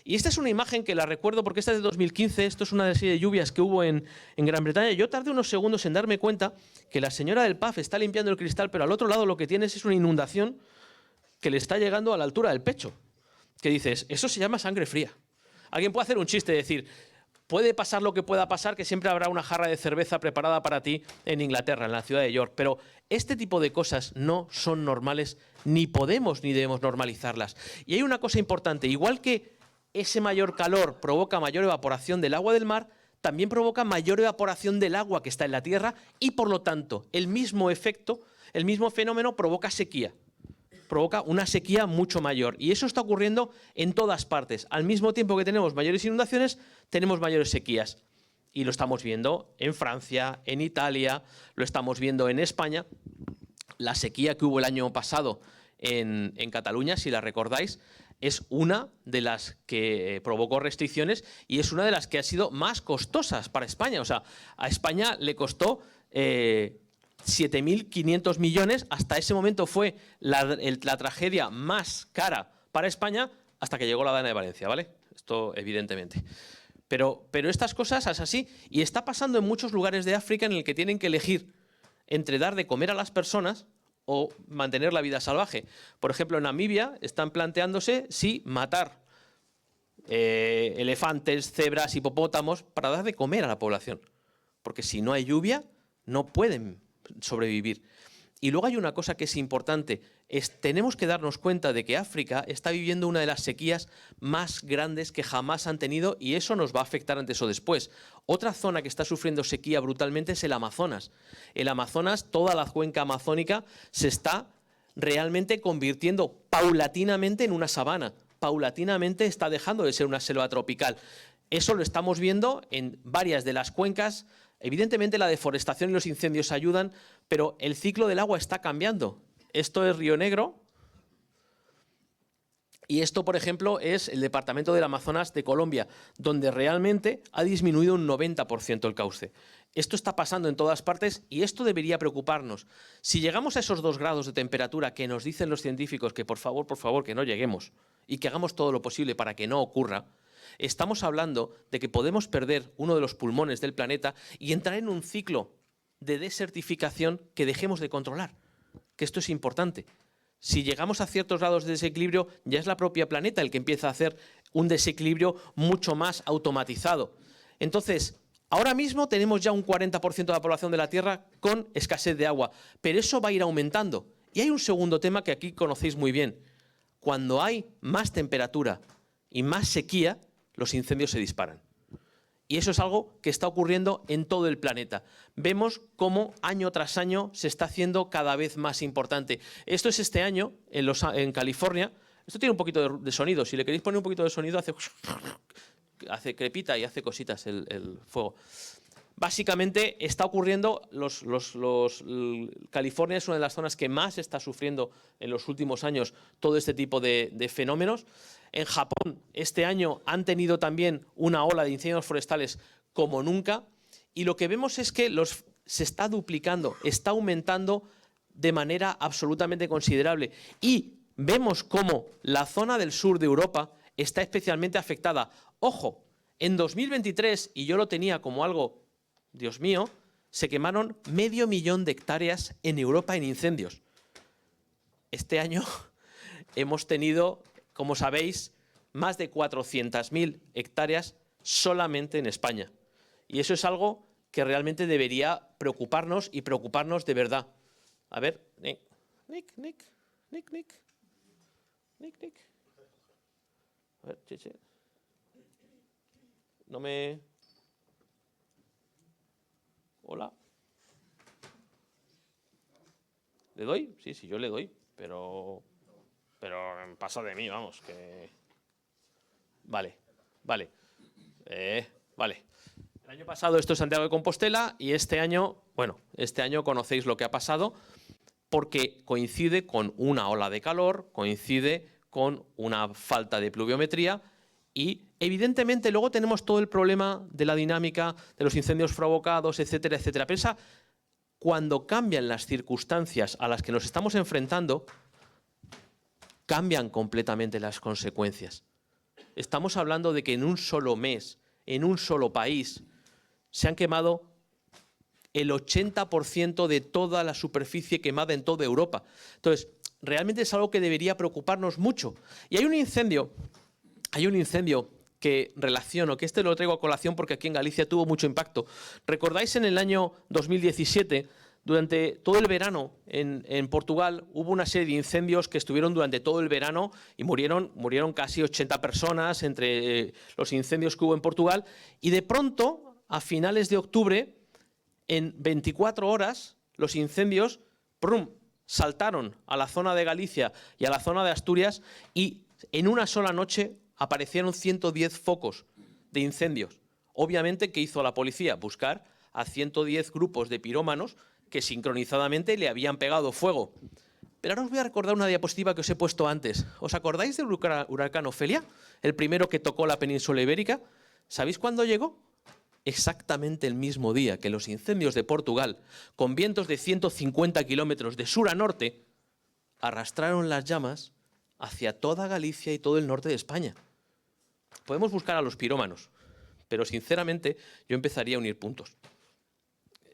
Y esta es una imagen que la recuerdo porque esta es de 2015, esto es una de las series de lluvias que hubo en Gran Bretaña. Yo tardé unos segundos en darme cuenta que la señora del PAF está limpiando el cristal, pero al otro lado lo que tienes es una inundación que le está llegando a la altura del pecho. Que dices, eso se llama sangre fría. Alguien puede hacer un chiste y decir, puede pasar lo que pueda pasar, que siempre habrá una jarra de cerveza preparada para ti en Inglaterra, en la ciudad de York. Pero este tipo de cosas no son normales, ni podemos ni debemos normalizarlas. Y hay una cosa importante, igual que ese mayor calor provoca mayor evaporación del agua del mar, también provoca mayor evaporación del agua que está en la tierra y, por lo tanto, el mismo efecto, el mismo fenómeno provoca sequía. Provoca una sequía mucho mayor. Y eso está ocurriendo en todas partes. Al mismo tiempo que tenemos mayores inundaciones, tenemos mayores sequías. Y lo estamos viendo en Francia, en Italia, lo estamos viendo en España. La sequía que hubo el año pasado en Cataluña, si la recordáis, es una de las que provocó restricciones y es una de las que ha sido más costosas para España. O sea, a España le costó 7.500 millones, hasta ese momento fue la tragedia más cara para España hasta que llegó la Dana de Valencia, ¿vale? Esto evidentemente. Pero estas cosas es así y está pasando en muchos lugares de África en el que tienen que elegir entre dar de comer a las personas o mantener la vida salvaje. Por ejemplo, en Namibia están planteándose si matar elefantes, cebras, hipopótamos para dar de comer a la población. Porque si no hay lluvia, no pueden sobrevivir. Y luego hay una cosa que es importante, tenemos que darnos cuenta de que África está viviendo una de las sequías más grandes que jamás han tenido y eso nos va a afectar antes o después. Otra zona que está sufriendo sequía brutalmente es el Amazonas. El Amazonas, toda la cuenca amazónica, se está realmente convirtiendo paulatinamente en una sabana. Paulatinamente está dejando de ser una selva tropical. Eso lo estamos viendo en varias de las cuencas. Evidentemente la deforestación y los incendios ayudan, pero el ciclo del agua está cambiando. Esto es Río Negro y esto, por ejemplo, es el departamento del Amazonas de Colombia, donde realmente ha disminuido un 90% el cauce. Esto está pasando en todas partes y esto debería preocuparnos. Si llegamos a esos 2 grados de temperatura que nos dicen los científicos que por favor, que no lleguemos y que hagamos todo lo posible para que no ocurra, estamos hablando de que podemos perder uno de los pulmones del planeta y entrar en un ciclo de desertificación que dejemos de controlar. Que esto es importante. Si llegamos a ciertos grados de desequilibrio, ya es la propia planeta el que empieza a hacer un desequilibrio mucho más automatizado. Entonces, ahora mismo tenemos ya un 40% de la población de la Tierra con escasez de agua, pero eso va a ir aumentando. Y hay un segundo tema que aquí conocéis muy bien. Cuando hay más temperatura y más sequía, los incendios se disparan. Y eso es algo que está ocurriendo en todo el planeta. Vemos cómo año tras año se está haciendo cada vez más importante. Esto es este año en California. Esto tiene un poquito de sonido. Si le queréis poner un poquito de sonido, hace crepita y hace cositas el fuego. Básicamente está ocurriendo, California es una de las zonas que más está sufriendo en los últimos años todo este tipo de fenómenos. En Japón este año han tenido también una ola de incendios forestales como nunca y lo que vemos es que se está duplicando, está aumentando de manera absolutamente considerable y vemos cómo la zona del sur de Europa está especialmente afectada. Ojo, en 2023, y yo lo tenía como algo, Dios mío, se quemaron 500.000 de hectáreas en Europa en incendios. Este año hemos tenido, como sabéis, más de 400.000 hectáreas solamente en España. Y eso es algo que realmente debería preocuparnos y preocuparnos de verdad. A ver, Nick. A ver, Cheche. No me... Hola. ¿Le doy? Sí, yo le doy, pero pasa de mí, vamos, que... Vale. Vale. El año pasado esto es Santiago de Compostela y este año conocéis lo que ha pasado porque coincide con una ola de calor, coincide con una falta de pluviometría y evidentemente luego tenemos todo el problema de la dinámica de los incendios provocados, etcétera, etcétera. Piensa, cuando cambian las circunstancias a las que nos estamos enfrentando, cambian completamente las consecuencias. Estamos hablando de que en un solo mes, en un solo país, se han quemado el 80% de toda la superficie quemada en toda Europa. Entonces, realmente es algo que debería preocuparnos mucho. Y hay un incendio que relaciono, que lo traigo a colación porque aquí en Galicia tuvo mucho impacto. ¿Recordáis en el año 2017, durante todo el verano en Portugal, hubo una serie de incendios que estuvieron durante todo el verano y murieron casi 80 personas entre los incendios que hubo en Portugal y de pronto, a finales de octubre, en 24 horas, los incendios saltaron a la zona de Galicia y a la zona de Asturias y en una sola noche aparecieron 110 focos de incendios. Obviamente, ¿qué hizo la policía? Buscar a 110 grupos de pirómanos que sincronizadamente le habían pegado fuego. Pero ahora os voy a recordar una diapositiva que os he puesto antes. ¿Os acordáis del huracán Ofelia? El primero que tocó la península ibérica. ¿Sabéis cuándo llegó? Exactamente el mismo día que los incendios de Portugal, con vientos de 150 kilómetros de sur a norte, arrastraron las llamas hacia toda Galicia y todo el norte de España. Podemos buscar a los pirómanos, pero sinceramente yo empezaría a unir puntos.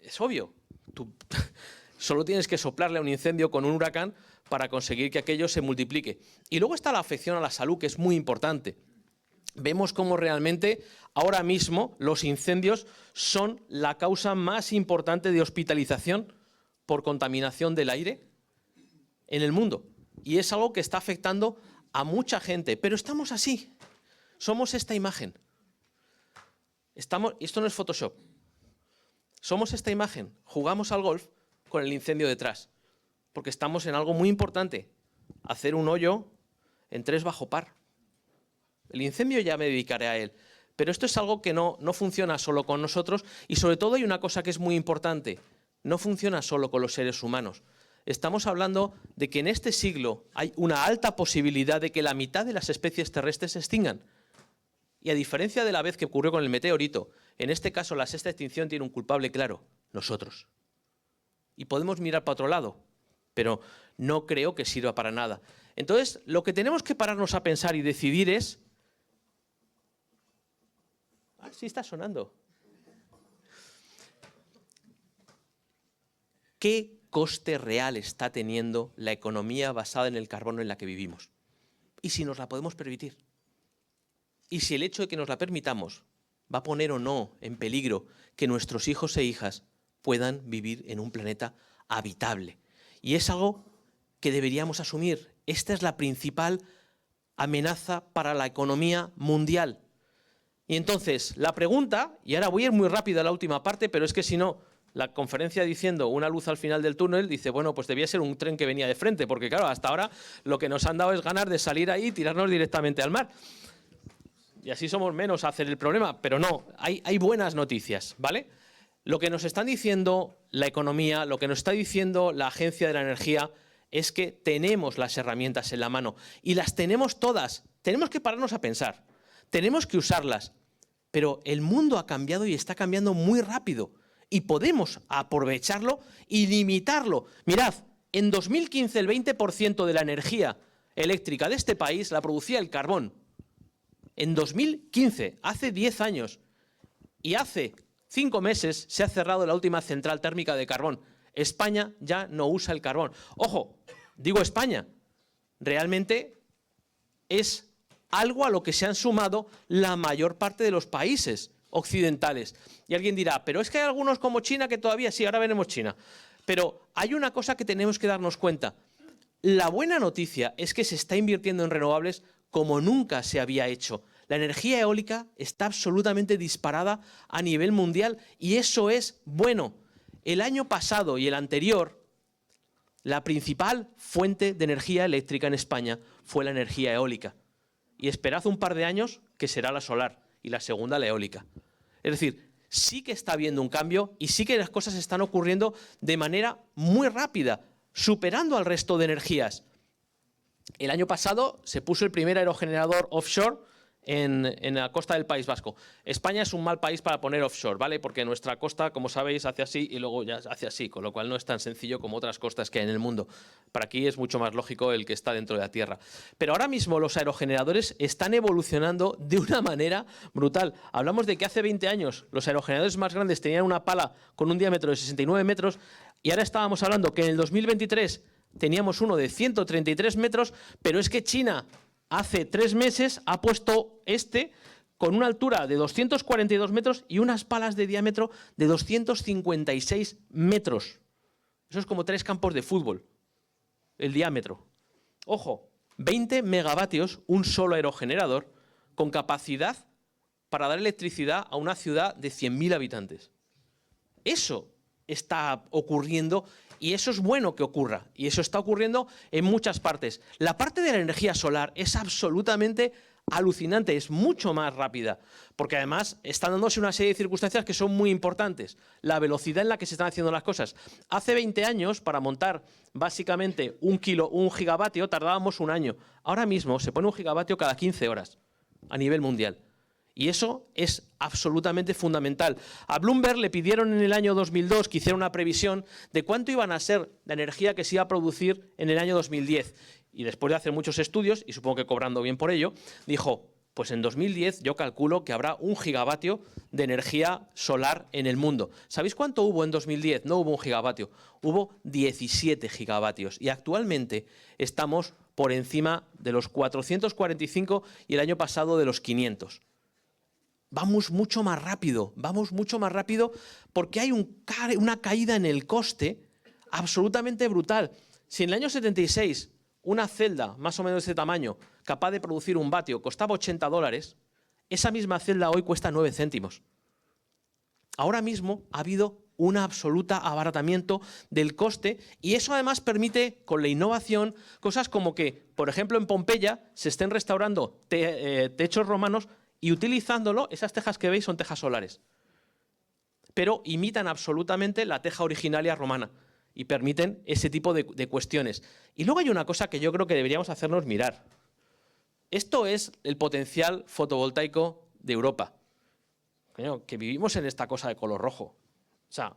Es obvio, tú solo tienes que soplarle a un incendio con un huracán para conseguir que aquello se multiplique. Y luego está la afección a la salud, que es muy importante. Vemos cómo realmente ahora mismo los incendios son la causa más importante de hospitalización por contaminación del aire en el mundo. Y es algo que está afectando a mucha gente. Pero estamos así. Somos esta imagen. Esto no es Photoshop. Somos esta imagen. Jugamos al golf con el incendio detrás. Porque estamos en algo muy importante. Hacer un hoyo en 3 bajo par. El incendio ya me dedicaré a él. Pero esto es algo que no funciona solo con nosotros y sobre todo hay una cosa que es muy importante. No funciona solo con los seres humanos. Estamos hablando de que en este siglo hay una alta posibilidad de que la mitad de las especies terrestres se extingan. Y a diferencia de la vez que ocurrió con el meteorito, en este caso la sexta extinción tiene un culpable claro, nosotros. Y podemos mirar para otro lado, pero no creo que sirva para nada. Entonces, lo que tenemos que pararnos a pensar y decidir es... Ah, sí está sonando. ¿Qué coste real está teniendo la economía basada en el carbono en la que vivimos? Y si nos la podemos permitir. Y si el hecho de que nos la permitamos va a poner o no en peligro que nuestros hijos e hijas puedan vivir en un planeta habitable. Y es algo que deberíamos asumir. Esta es la principal amenaza para la economía mundial. Y entonces, la pregunta, y ahora voy a ir muy rápido a la última parte, pero es que si no, la conferencia diciendo una luz al final del túnel, dice, bueno, pues debía ser un tren que venía de frente, porque claro, hasta ahora lo que nos han dado es ganas de salir ahí y tirarnos directamente al mar. Y así somos menos a hacer el problema, pero no, hay buenas noticias, ¿vale? Lo que nos están diciendo la economía, lo que nos está diciendo la Agencia de la Energía, es que tenemos las herramientas en la mano y las tenemos todas. Tenemos que pararnos a pensar, tenemos que usarlas, pero el mundo ha cambiado y está cambiando muy rápido y podemos aprovecharlo y limitarlo. Mirad, en 2015 el 20% de la energía eléctrica de este país la producía el carbón. en 2015, hace 10 años, y hace 5 meses se ha cerrado la última central térmica de carbón. España ya no usa el carbón. Ojo, digo España, realmente es algo a lo que se han sumado la mayor parte de los países occidentales. Y alguien dirá, pero es que hay algunos como China que todavía, sí, ahora veremos China. Pero hay una cosa que tenemos que darnos cuenta. La buena noticia es que se está invirtiendo en renovables como nunca se había hecho. La energía eólica está absolutamente disparada a nivel mundial y eso es bueno. El año pasado y el anterior, la principal fuente de energía eléctrica en España fue la energía eólica. Y esperad un par de años que será la solar y la segunda la eólica. Es decir, sí que está habiendo un cambio y sí que las cosas están ocurriendo de manera muy rápida, superando al resto de energías. El año pasado se puso el primer aerogenerador offshore en la costa del País Vasco. España es un mal país para poner offshore, ¿vale? Porque nuestra costa, como sabéis, hace así y luego ya hace así, con lo cual no es tan sencillo como otras costas que hay en el mundo. Para aquí es mucho más lógico el que está dentro de la tierra. Pero ahora mismo los aerogeneradores están evolucionando de una manera brutal. Hablamos de que hace 20 años los aerogeneradores más grandes tenían una pala con un diámetro de 69 metros y ahora estábamos hablando que en el 2023 teníamos uno de 133 metros, pero es que China hace 3 meses ha puesto este con una altura de 242 metros y unas palas de diámetro de 256 metros. Eso es como 3 campos de fútbol, el diámetro. Ojo, 20 megavatios, un solo aerogenerador, con capacidad para dar electricidad a una ciudad de 100.000 habitantes. Eso está ocurriendo y eso es bueno que ocurra. Y eso está ocurriendo en muchas partes. La parte de la energía solar es absolutamente alucinante, es mucho más rápida, porque además están dándose una serie de circunstancias que son muy importantes. La velocidad en la que se están haciendo las cosas. Hace 20 años, para montar básicamente un gigavatio, tardábamos un año. Ahora mismo se pone un gigavatio cada 15 horas a nivel mundial. Y eso es absolutamente fundamental. A Bloomberg le pidieron en el año 2002 que hiciera una previsión de cuánto iban a ser la energía que se iba a producir en el año 2010. Y después de hacer muchos estudios, y supongo que cobrando bien por ello, dijo, pues en 2010 yo calculo que habrá 1 gigavatio de energía solar en el mundo. ¿Sabéis cuánto hubo en 2010? No hubo 1 gigavatio, hubo 17 gigavatios. Y actualmente estamos por encima de los 445 y el año pasado de los 500. Vamos mucho más rápido porque hay una caída en el coste absolutamente brutal. Si en el año 76 una celda más o menos de ese tamaño, capaz de producir 1 vatio, costaba $80, esa misma celda hoy cuesta 9 céntimos. Ahora mismo ha habido un absoluto abaratamiento del coste y eso además permite, con la innovación, cosas como que, por ejemplo, en Pompeya se estén restaurando techos romanos y utilizándolo, esas tejas que veis son tejas solares, pero imitan absolutamente la teja originaria romana y permiten ese tipo de cuestiones. Y luego hay una cosa que yo creo que deberíamos hacernos mirar. Esto es el potencial fotovoltaico de Europa. Que vivimos en esta cosa de color rojo. O sea,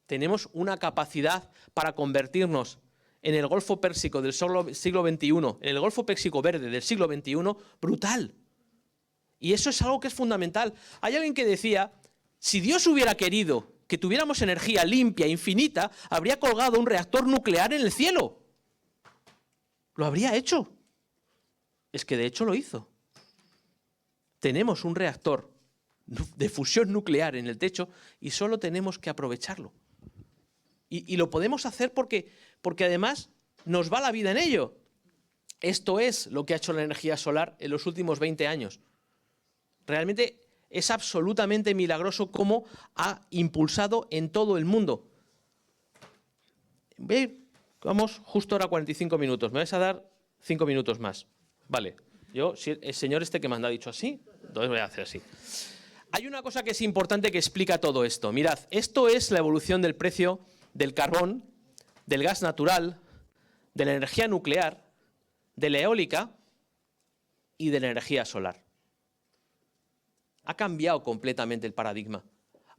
tenemos una capacidad para convertirnos en el Golfo Pérsico del siglo XXI, en el Golfo Pérsico verde del siglo XXI, brutal. Y eso es algo que es fundamental. Hay alguien que decía, si Dios hubiera querido que tuviéramos energía limpia, infinita, habría colgado un reactor nuclear en el cielo. Lo habría hecho. Es que de hecho lo hizo. Tenemos un reactor de fusión nuclear en el techo y solo tenemos que aprovecharlo. Y lo podemos hacer porque además nos va la vida en ello. Esto es lo que ha hecho la energía solar en los últimos 20 años. Realmente es absolutamente milagroso cómo ha impulsado en todo el mundo. Vamos justo ahora 45 minutos. Me vais a dar 5 minutos más. Vale. Yo, si el señor que me ha dicho así, entonces voy a hacer así. Hay una cosa que es importante que explica todo esto. Mirad, esto es la evolución del precio del carbón, del gas natural, de la energía nuclear, de la eólica y de la energía solar. Ha cambiado completamente el paradigma.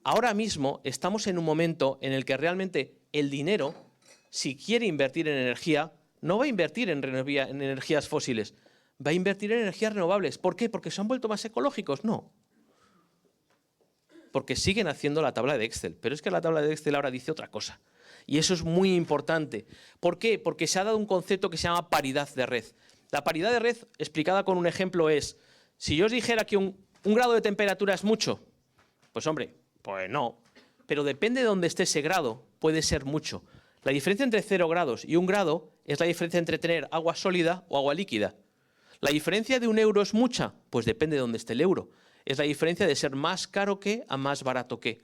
Ahora mismo estamos en un momento en el que realmente el dinero, si quiere invertir en energía, no va a invertir en energías fósiles, va a invertir en energías renovables. ¿Por qué? ¿Porque se han vuelto más ecológicos? No. Porque siguen haciendo la tabla de Excel. Pero es que la tabla de Excel ahora dice otra cosa. Y eso es muy importante. ¿Por qué? Porque se ha dado un concepto que se llama paridad de red. La paridad de red, explicada con un ejemplo, es, si yo os dijera que un grado de temperatura es mucho, pues hombre, pues no. Pero depende de dónde esté ese grado, puede ser mucho. La diferencia entre 0 grados y 1 grado es la diferencia entre tener agua sólida o agua líquida. ¿La diferencia de 1 euro es mucha? Pues depende de dónde esté el euro. Es la diferencia de ser más caro que a más barato que.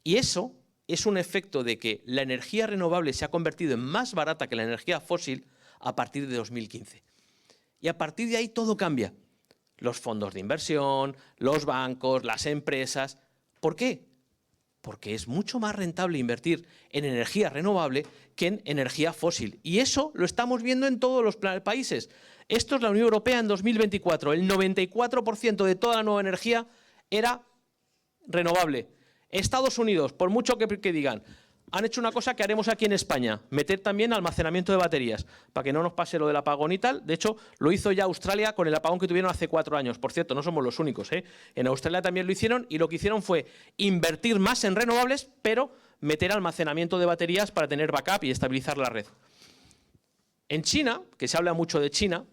Y eso es un efecto de que la energía renovable se ha convertido en más barata que la energía fósil a partir de 2015. Y a partir de ahí todo cambia. Los fondos de inversión, los bancos, las empresas. ¿Por qué? Porque es mucho más rentable invertir en energía renovable que en energía fósil. Y eso lo estamos viendo en todos los países. Esto es la Unión Europea en 2024. El 94% de toda la nueva energía era renovable. Estados Unidos, por mucho que digan, han hecho una cosa que haremos aquí en España, meter también almacenamiento de baterías, para que no nos pase lo del apagón y tal. De hecho, lo hizo ya Australia con el apagón que tuvieron hace 4 años. Por cierto, no somos los únicos, ¿eh? En Australia también lo hicieron y lo que hicieron fue invertir más en renovables, pero meter almacenamiento de baterías para tener backup y estabilizar la red. En China, que se habla mucho de China,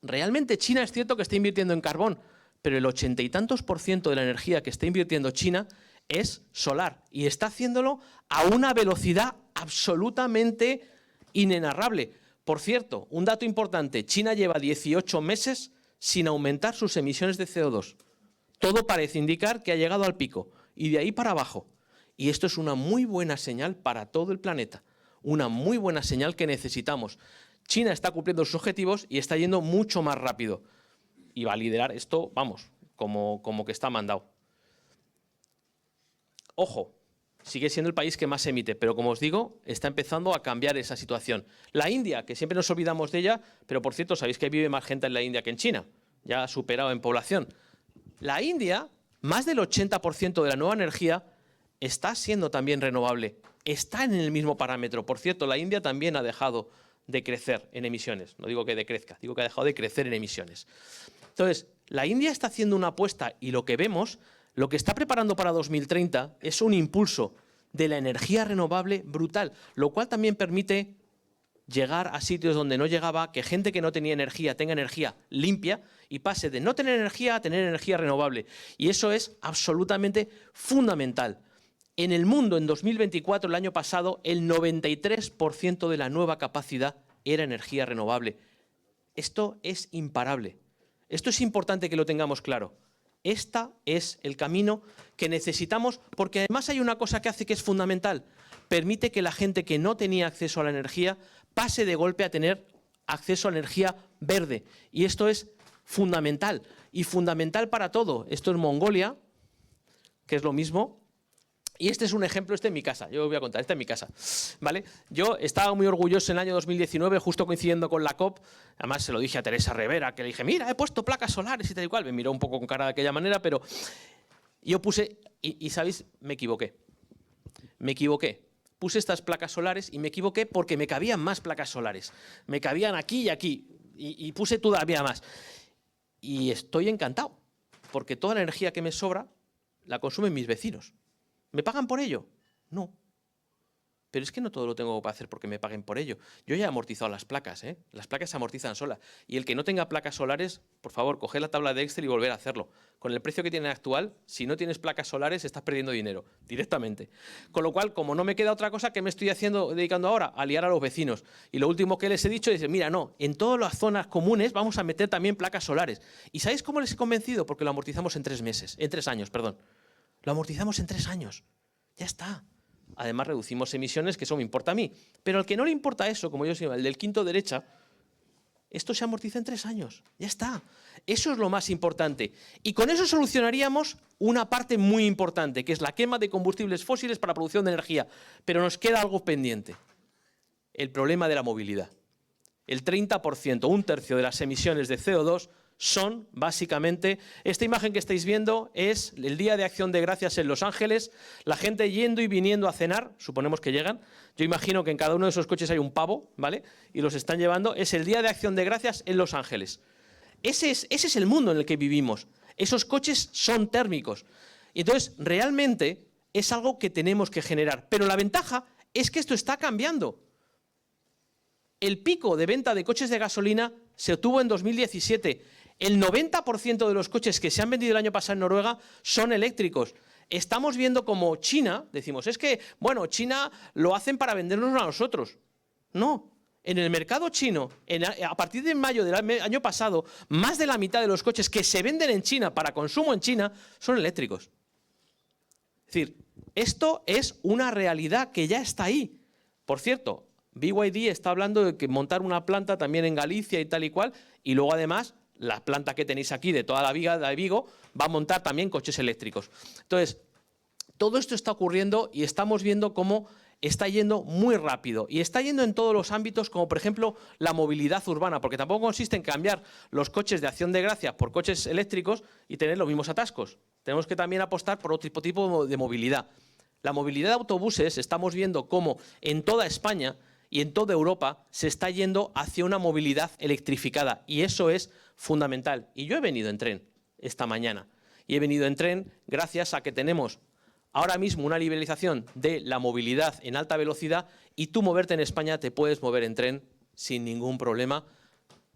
realmente China es cierto que está invirtiendo en carbón, pero el 80 y tantos % de la energía que está invirtiendo China es solar y está haciéndolo a una velocidad absolutamente inenarrable. Por cierto, un dato importante, China lleva 18 meses sin aumentar sus emisiones de CO2. Todo parece indicar que ha llegado al pico y de ahí para abajo. Y esto es una muy buena señal para todo el planeta, una muy buena señal que necesitamos. China está cumpliendo sus objetivos y está yendo mucho más rápido. Y va a liderar esto, vamos, como que está mandado. Ojo, sigue siendo el país que más emite, pero como os digo, está empezando a cambiar esa situación. La India, que siempre nos olvidamos de ella, pero por cierto, sabéis que vive más gente en la India que en China, ya ha superado en población. La India, más del 80% de la nueva energía está siendo también renovable, está en el mismo parámetro. Por cierto, la India también ha dejado de crecer en emisiones, no digo que decrezca, digo que ha dejado de crecer en emisiones. Entonces, la India está haciendo una apuesta y lo que vemos, lo que está preparando para 2030 es un impulso de la energía renovable brutal, lo cual también permite llegar a sitios donde no llegaba, que gente que no tenía energía tenga energía limpia y pase de no tener energía a tener energía renovable. Y eso es absolutamente fundamental. En el mundo, en 2024, el año pasado, el 93% de la nueva capacidad era energía renovable. Esto es imparable. Esto es importante que lo tengamos claro. Este es el camino que necesitamos, porque además hay una cosa que hace que es fundamental. Permite que la gente que no tenía acceso a la energía pase de golpe a tener acceso a la energía verde. Y esto es fundamental, y fundamental para todo. Esto es Mongolia, que es lo mismo. Y este es un ejemplo, este en mi casa, yo os voy a contar, este en mi casa, ¿vale? Yo estaba muy orgulloso en el año 2019, justo coincidiendo con la COP, además se lo dije a Teresa Rivera, que le dije, mira, he puesto placas solares y tal y cual, me miró un poco con cara de aquella manera, pero yo puse, y ¿sabéis? Me equivoqué, puse estas placas solares y me equivoqué porque me cabían más placas solares, me cabían aquí y aquí, y puse todavía más, y estoy encantado, porque toda la energía que me sobra la consumen mis vecinos. ¿Me pagan por ello? No. Pero es que no todo lo tengo que hacer porque me paguen por ello. Yo ya he amortizado las placas, ¿eh? Las placas se amortizan solas. Y el que no tenga placas solares, por favor, coger la tabla de Excel y volver a hacerlo. Con el precio que tiene actual, si no tienes placas solares, estás perdiendo dinero, directamente. Con lo cual, como no me queda otra cosa, ¿qué me estoy dedicando ahora? A liar a los vecinos. Y lo último que les he dicho es, mira, no, en todas las zonas comunes vamos a meter también placas solares. ¿Y sabéis cómo les he convencido? Porque lo amortizamos en 3 años, perdón. Lo amortizamos en 3 años. Ya está. Además, reducimos emisiones, que eso me importa a mí. Pero al que no le importa eso, como yo os digo, el del quinto derecha, esto se amortiza en 3 años. Ya está. Eso es lo más importante. Y con eso solucionaríamos una parte muy importante, que es la quema de combustibles fósiles para producción de energía. Pero nos queda algo pendiente. El problema de la movilidad. El 30%, 1/3 de las emisiones de CO2 son básicamente, esta imagen que estáis viendo es el Día de Acción de Gracias en Los Ángeles, la gente yendo y viniendo a cenar, suponemos que llegan, yo imagino que en cada uno de esos coches hay un pavo, ¿vale? Y los están llevando, es el Día de Acción de Gracias en Los Ángeles. ese es el mundo en el que vivimos. Esos coches son térmicos. Y entonces, realmente es algo que tenemos que generar. Pero la ventaja es que esto está cambiando. El pico de venta de coches de gasolina se obtuvo en 2017. El 90% de los coches que se han vendido el año pasado en Noruega son eléctricos. Estamos viendo como China, decimos, es que, bueno, China lo hacen para vendernos a nosotros. No. En el mercado chino, a partir de mayo del año pasado, más de la mitad de los coches que se venden en China para consumo en China son eléctricos. Es decir, esto es una realidad que ya está ahí. Por cierto, BYD está hablando de que montar una planta también en Galicia y tal y cual, y luego además la planta que tenéis aquí de toda la Viga de Vigo va a montar también coches eléctricos. Entonces, todo esto está ocurriendo y estamos viendo cómo está yendo muy rápido y está yendo en todos los ámbitos, como por ejemplo la movilidad urbana, porque tampoco consiste en cambiar los coches de acción de gracias por coches eléctricos y tener los mismos atascos. Tenemos que también apostar por otro tipo de movilidad. La movilidad de autobuses, estamos viendo cómo en toda España y en toda Europa se está yendo hacia una movilidad electrificada y eso es fundamental. Y yo he venido en tren esta mañana y he venido en tren gracias a que tenemos ahora mismo una liberalización de la movilidad en alta velocidad y tú moverte en España te puedes mover en tren sin ningún problema.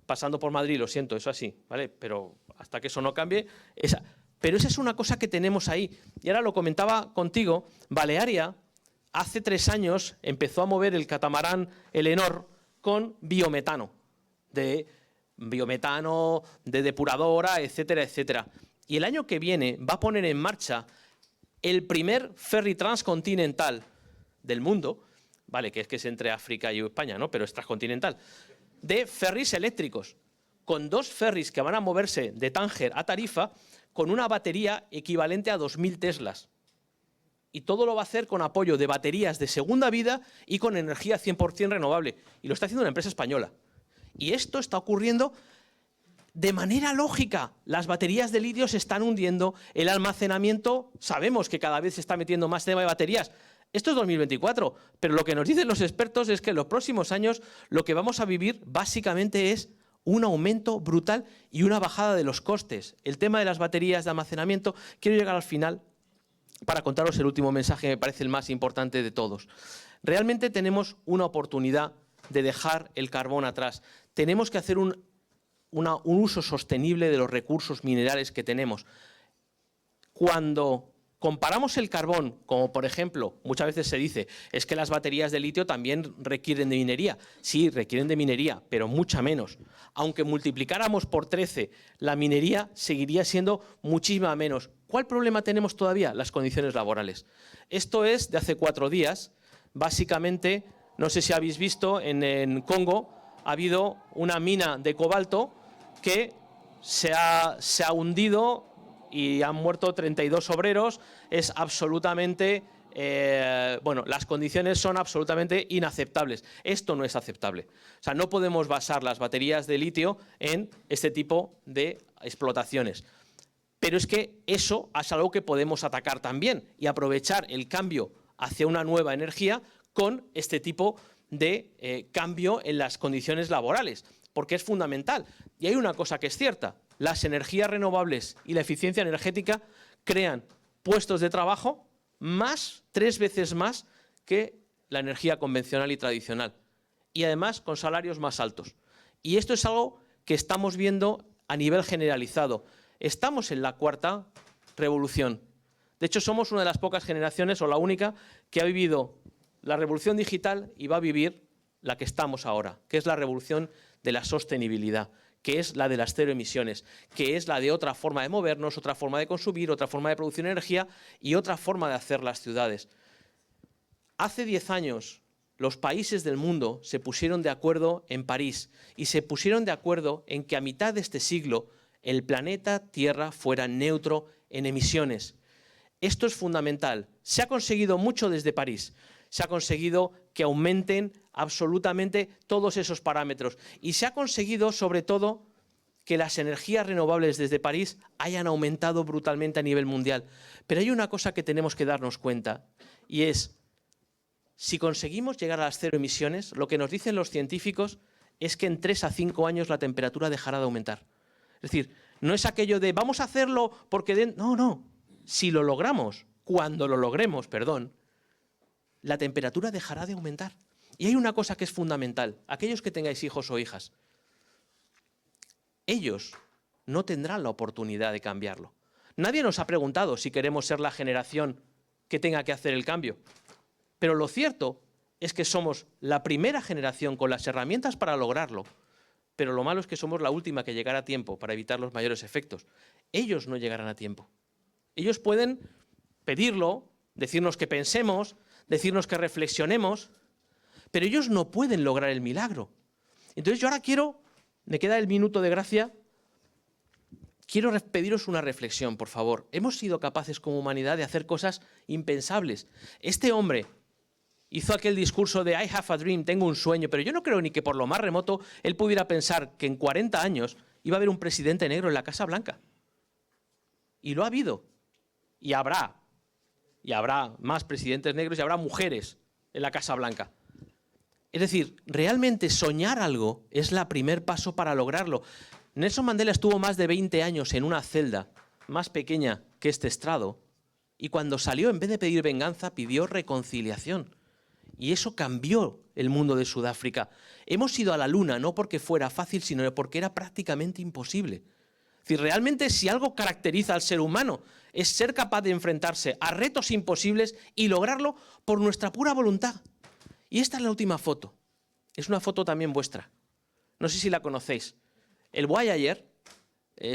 Pasando por Madrid, lo siento, eso así, ¿vale? Pero hasta que eso no cambie, pero esa es una cosa que tenemos ahí. Y ahora lo comentaba contigo, Balearia hace 3 años empezó a mover el catamarán Elenor con biometano, de depuradora, etcétera, etcétera. Y el año que viene va a poner en marcha el primer ferry transcontinental del mundo, vale, que es entre África y España, ¿no? Pero es transcontinental, de ferries eléctricos, con 2 ferries que van a moverse de Tánger a Tarifa con una batería equivalente a 2000 Teslas. Y todo lo va a hacer con apoyo de baterías de segunda vida y con energía 100% renovable. Y lo está haciendo una empresa española. Y esto está ocurriendo de manera lógica. Las baterías de litio se están hundiendo, el almacenamiento, sabemos que cada vez se está metiendo más tema de baterías. Esto es 2024, pero lo que nos dicen los expertos es que en los próximos años lo que vamos a vivir básicamente es un aumento brutal y una bajada de los costes. El tema de las baterías de almacenamiento, quiero llegar al final para contaros el último mensaje, me parece el más importante de todos. Realmente tenemos una oportunidad de dejar el carbón atrás. Tenemos que hacer un uso sostenible de los recursos minerales que tenemos. Cuando comparamos el carbón, como por ejemplo, muchas veces se dice, es que las baterías de litio también requieren de minería. Sí, requieren de minería, pero mucha menos. Aunque multiplicáramos por 13, la minería seguiría siendo muchísima menos. ¿Cuál problema tenemos todavía? Las condiciones laborales. Esto es de hace 4 días. Básicamente, no sé si habéis visto, en Congo ha habido una mina de cobalto que se ha hundido y han muerto 32 obreros. Es absolutamente, bueno, las condiciones son absolutamente inaceptables. Esto no es aceptable. O sea, no podemos basar las baterías de litio en este tipo de explotaciones. Pero es que eso es algo que podemos atacar también y aprovechar el cambio hacia una nueva energía con este tipo de cambio en las condiciones laborales, porque es fundamental. Y hay una cosa que es cierta, las energías renovables y la eficiencia energética crean puestos de trabajo 3 veces más que la energía convencional y tradicional, y además con salarios más altos. Y esto es algo que estamos viendo a nivel generalizado. Estamos en la 4ª revolución. De hecho, somos una de las pocas generaciones, o la única, que ha vivido la revolución digital y va a vivir la que estamos ahora, que es la revolución de la sostenibilidad, que es la de las 0 emisiones, que es la de otra forma de movernos, otra forma de consumir, otra forma de producir energía y otra forma de hacer las ciudades. Hace 10 años los países del mundo se pusieron de acuerdo en París y se pusieron de acuerdo en que a mitad de este siglo el planeta Tierra fuera neutro en emisiones. Esto es fundamental. Se ha conseguido mucho desde París. Se ha conseguido que aumenten absolutamente todos esos parámetros. Y se ha conseguido, sobre todo, que las energías renovables desde París hayan aumentado brutalmente a nivel mundial. Pero hay una cosa que tenemos que darnos cuenta, y es, si conseguimos llegar a las 0 emisiones, lo que nos dicen los científicos es que en 3 a 5 años la temperatura dejará de aumentar. Es decir, no es aquello de vamos a hacerlo porque... No, no. Si lo logramos, cuando lo logremos, perdón, la temperatura dejará de aumentar. Y hay una cosa que es fundamental. Aquellos que tengáis hijos o hijas, ellos no tendrán la oportunidad de cambiarlo. Nadie nos ha preguntado si queremos ser la generación que tenga que hacer el cambio. Pero lo cierto es que somos la primera generación con las herramientas para lograrlo. Pero lo malo es que somos la última que llegará a tiempo para evitar los mayores efectos. Ellos no llegarán a tiempo. Ellos pueden pedirlo, decirnos que pensemos, decirnos que reflexionemos, pero ellos no pueden lograr el milagro. Entonces yo ahora me queda el minuto de gracia, quiero pediros una reflexión, por favor. Hemos sido capaces como humanidad de hacer cosas impensables. Este hombre hizo aquel discurso de I have a dream, tengo un sueño, pero yo no creo ni que por lo más remoto él pudiera pensar que en 40 años iba a haber un presidente negro en la Casa Blanca. Y lo ha habido. Y habrá más presidentes negros y habrá mujeres en la Casa Blanca. Es decir, realmente soñar algo es el primer paso para lograrlo. Nelson Mandela estuvo más de 20 años en una celda más pequeña que este estrado y cuando salió, en vez de pedir venganza, pidió reconciliación. Y eso cambió el mundo de Sudáfrica. Hemos ido a la luna no porque fuera fácil, sino porque era prácticamente imposible. Es decir, realmente si algo caracteriza al ser humano es ser capaz de enfrentarse a retos imposibles y lograrlo por nuestra pura voluntad. Y esta es la última foto. Es una foto también vuestra. No sé si la conocéis. El Voyager,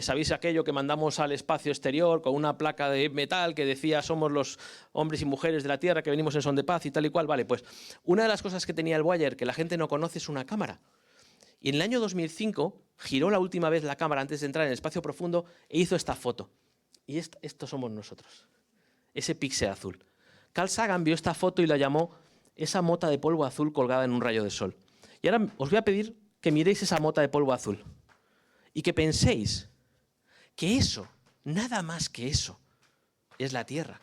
¿sabéis aquello que mandamos al espacio exterior con una placa de metal que decía somos los hombres y mujeres de la Tierra que venimos en son de paz y tal y cual? Vale, pues una de las cosas que tenía el Voyager que la gente no conoce es una cámara. Y en el año 2005 giró la última vez la cámara antes de entrar en el espacio profundo e hizo esta foto. Y esto somos nosotros, ese píxel azul. Carl Sagan vio esta foto y la llamó esa mota de polvo azul colgada en un rayo de sol. Y ahora os voy a pedir que miréis esa mota de polvo azul y que penséis que eso, nada más que eso, es la Tierra.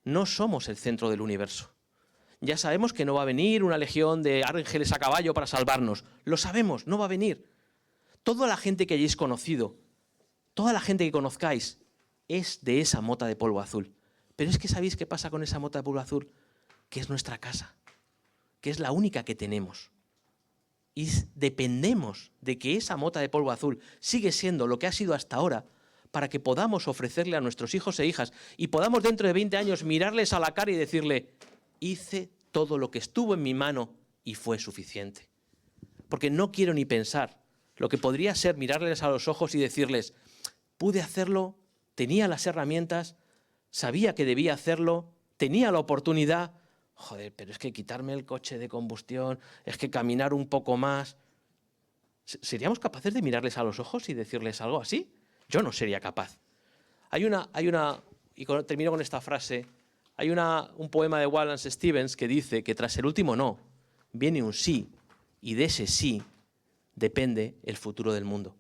No somos el centro del universo. Ya sabemos que no va a venir una legión de ángeles a caballo para salvarnos. Lo sabemos, no va a venir. Toda la gente que hayáis conocido, toda la gente que conozcáis, es de esa mota de polvo azul. Pero es que ¿sabéis qué pasa con esa mota de polvo azul? Que es nuestra casa, que es la única que tenemos. Y dependemos de que esa mota de polvo azul sigue siendo lo que ha sido hasta ahora para que podamos ofrecerle a nuestros hijos e hijas y podamos dentro de 20 años mirarles a la cara y decirle hice todo lo que estuvo en mi mano y fue suficiente. Porque no quiero ni pensar lo que podría ser mirarles a los ojos y decirles pude hacerlo, tenía las herramientas, sabía que debía hacerlo, tenía la oportunidad. Joder, pero es que quitarme el coche de combustión, es que caminar un poco más. ¿Seríamos capaces de mirarles a los ojos y decirles algo así? Yo no sería capaz. Hay una y termino con esta frase, hay un poema de Wallace Stevens que dice que tras el último no, viene un sí, y de ese sí depende el futuro del mundo.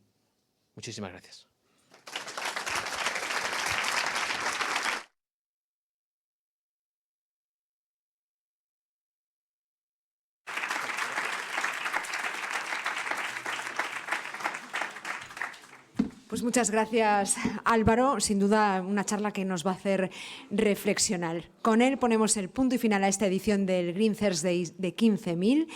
Muchísimas gracias. Pues muchas gracias, Álvaro. Sin duda, una charla que nos va a hacer reflexionar. Con él ponemos el punto y final a esta edición del Green Thursday de 15.000,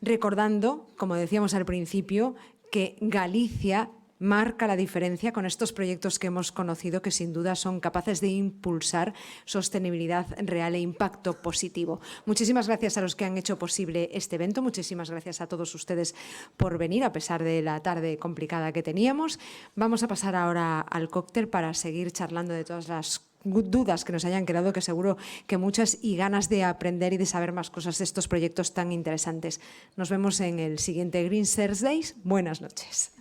recordando, como decíamos al principio, que Galicia marca la diferencia con estos proyectos que hemos conocido, que sin duda son capaces de impulsar sostenibilidad real e impacto positivo. Muchísimas gracias a los que han hecho posible este evento, muchísimas gracias a todos ustedes por venir, a pesar de la tarde complicada que teníamos. Vamos a pasar ahora al cóctel para seguir charlando de todas las dudas que nos hayan quedado, que seguro que muchas, y ganas de aprender y de saber más cosas de estos proyectos tan interesantes. Nos vemos en el siguiente Green Thursdays. Buenas noches.